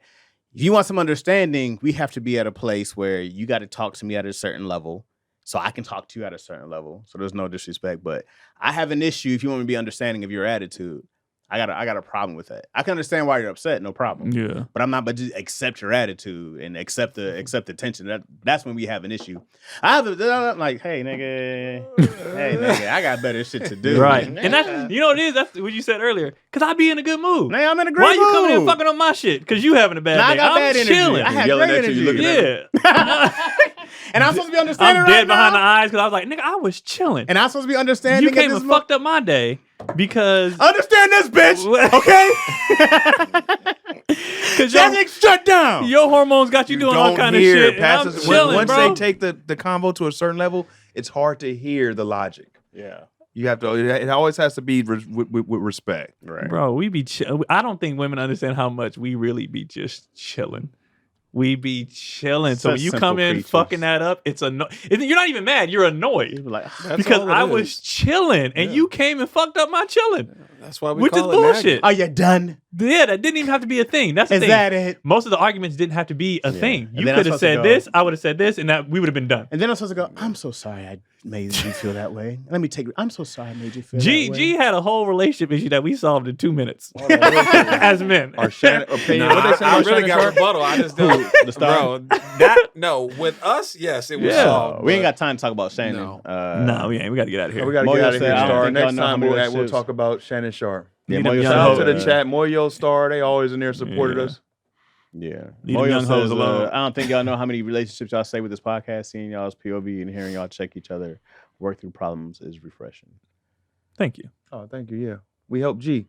if you want some understanding, we have to be at a place where you got to talk to me at a certain level. So I can talk to you at a certain level. So there's no disrespect, but I have an issue if you want me to be understanding of your attitude. I got a problem with that. I can understand why you're upset, no problem. Yeah. But I'm not. But just accept your attitude and accept the tension. That's when we have an issue. I'm like, hey nigga, I got better shit to do. Right. And that's you know what it is. That's what you said earlier. Because I be in a good mood. Man, I'm in a great Why mood. you coming in fucking on my shit? Because you having a bad day. I got bad energy. Chilling. I had Yelling great at you, energy. you looking Yeah. And I'm supposed to be understanding. I'm dead right behind now? the eyes because I was like, nigga, I was chilling. And I'm supposed to be understanding. You came and fucked up my day because Understand this, bitch. Okay. Because shut down. your hormones got you doing all kind of shit. And I'm chilling, once bro. they take the combo to a certain level, it's hard to hear the logic. Yeah. You have to. It always has to be with respect. Right. Bro, we be I don't think women understand how much we really be just chilling. We be chilling. So when you come in fucking that up, it's you're not even mad. You're annoyed Like, because I was chilling and you came and fucked up my chilling. That's why we Which is call it bullshit. are you done? Yeah, that didn't even have to be a thing. That's the Is thing. that it? Most of the arguments didn't have to be a thing. And You then I'm could have supposed to said go- this, I would have said this, and that we would have been done. And then I'm supposed to go, I'm so sorry I made you feel that way. I'm so sorry I made you feel that way. G had a whole relationship issue that we solved in 2 minutes as men. Our Shannon opinion. Nah, What they say I about really Shannon got Sharp? rebuttal. I just don't. The star? Bro, with us, yes, it was Yeah. solved. We ain't but- got time to talk about Shannon. No. No, we ain't. We got to get out of here. We got to Moyo get out of said, here, I don't Star. think y'all Next know how time many we'll relationships- talk about Shannon Sharp. Yeah, Need them Moyo young said, hoes. Shout out to the chat. Moyo Star. They always in there supported Yeah. us. Yeah. Leave them Moyo young hoes says, alone. I don't think y'all know how many relationships y'all say with this podcast. Seeing y'all's POV and hearing y'all check each other work through problems is refreshing. Thank you. Oh, thank you. Yeah, we help G.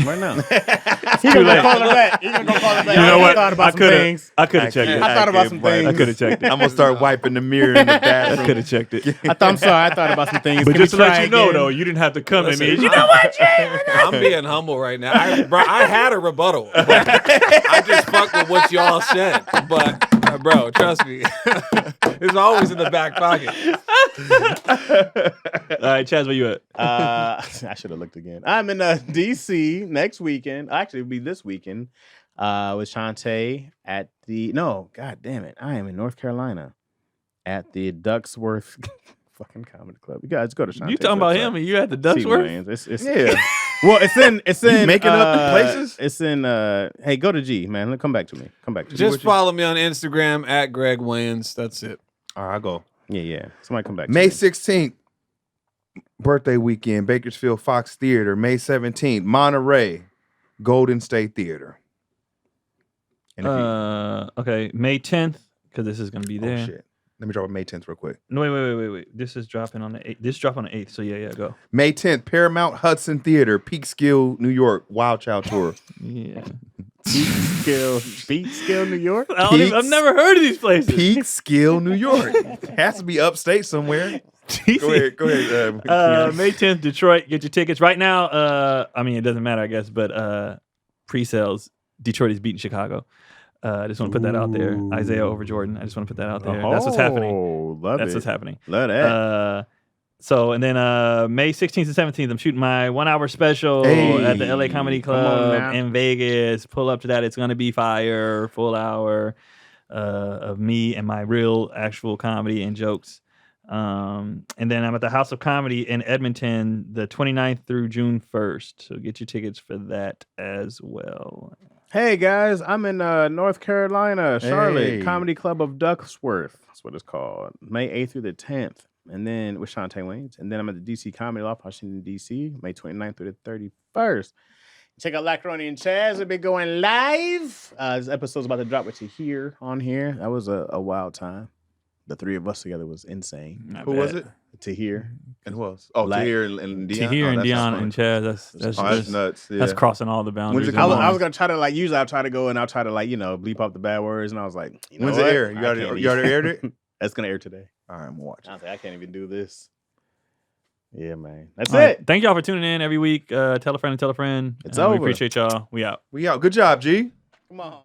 Right now. Too late. Call him back. He's gonna go call him back. You know what? I thought about I some could things. have checked it. I thought about some things. I could have checked it. I'm gonna start wiping the mirror in the I bathroom. could have checked it. I'm sorry. I thought about some things. But Can just to we let try you know, again? though, you didn't have to come at me. Listen, You know what? I'm being humble right now. I had a rebuttal. But I just fucked with what y'all said. But, bro, trust me. It's always in the back pocket. All right, Chaz, where you at? I should have looked again. I'm in DC next weekend. Actually, it'll be this weekend with Shantae at God damn it. I am in North Carolina at the Ducksworth fucking comedy club. You guys go to Shantae's You talking about website. him and you at the See Ducksworth? Wayans. It's Yeah. Well, it's in making up places? It's in hey, go to G, man. Come back to me. Just follow me on Instagram at Greg Wayans. That's it. All right, I'll go. Yeah. Somebody come back to May me. 16th, birthday weekend, Bakersfield Fox Theater. May 17th, Monterey, Golden State Theater. And okay, May 10th, because this is gonna be there. Oh shit. Let me drop a May 10th real quick. No, wait. This is dropping on the 8th. This drop on the 8th. So yeah, go. May 10th, Paramount Hudson Theater, Peekskill, New York, Wild Child Tour. Yeah. Peekskill, New York. I've never heard of these places. Peekskill, New York. Has to be upstate somewhere. Go ahead. May 10th, Detroit. Get your tickets right now. I mean, it doesn't matter, I guess, but pre-sales. Detroit is beating Chicago. I just want to put that out there. Isaiah over Jordan. I just want to put that out there. That's what's happening. That's what's happening. Love that. So, and then May 16th and 17th, I'm shooting my 1 hour special at the LA Comedy Club in Vegas. Pull up to that. It's going to be fire. Full hour of me and my real actual comedy and jokes. And then I'm at the House of Comedy in Edmonton the 29th through June 1st. So get your tickets for that as well. Hey guys, I'm in North Carolina, Charlotte, Comedy Club of Ducksworth. That's what it's called. May 8th through the 10th. And then with Shantae Waynes. And then I'm at the DC Comedy Loft, Washington, DC, May 29th through the 31st. Check out Lacroni and Chaz. We'll be going live. This episode's about to drop with Tahir on here. That was a wild time. The three of us together was insane. Who was it? Tahir. And who else? Oh, Tahir and Dion. Tahir and Dion and Chaz. That's nuts. Yeah. That's crossing all the boundaries. I was gonna try to usually I'll try to go and I'll try to bleep up the bad words, and I was like, when's it air? You already aired it? That's gonna air today. All right, I'm watching. I was like, I can't even do this. Yeah, man. That's all it. Right. Thank y'all for tuning in every week. Tell a friend and tell a friend. It's over. We appreciate y'all. We out. Good job, G. Come on.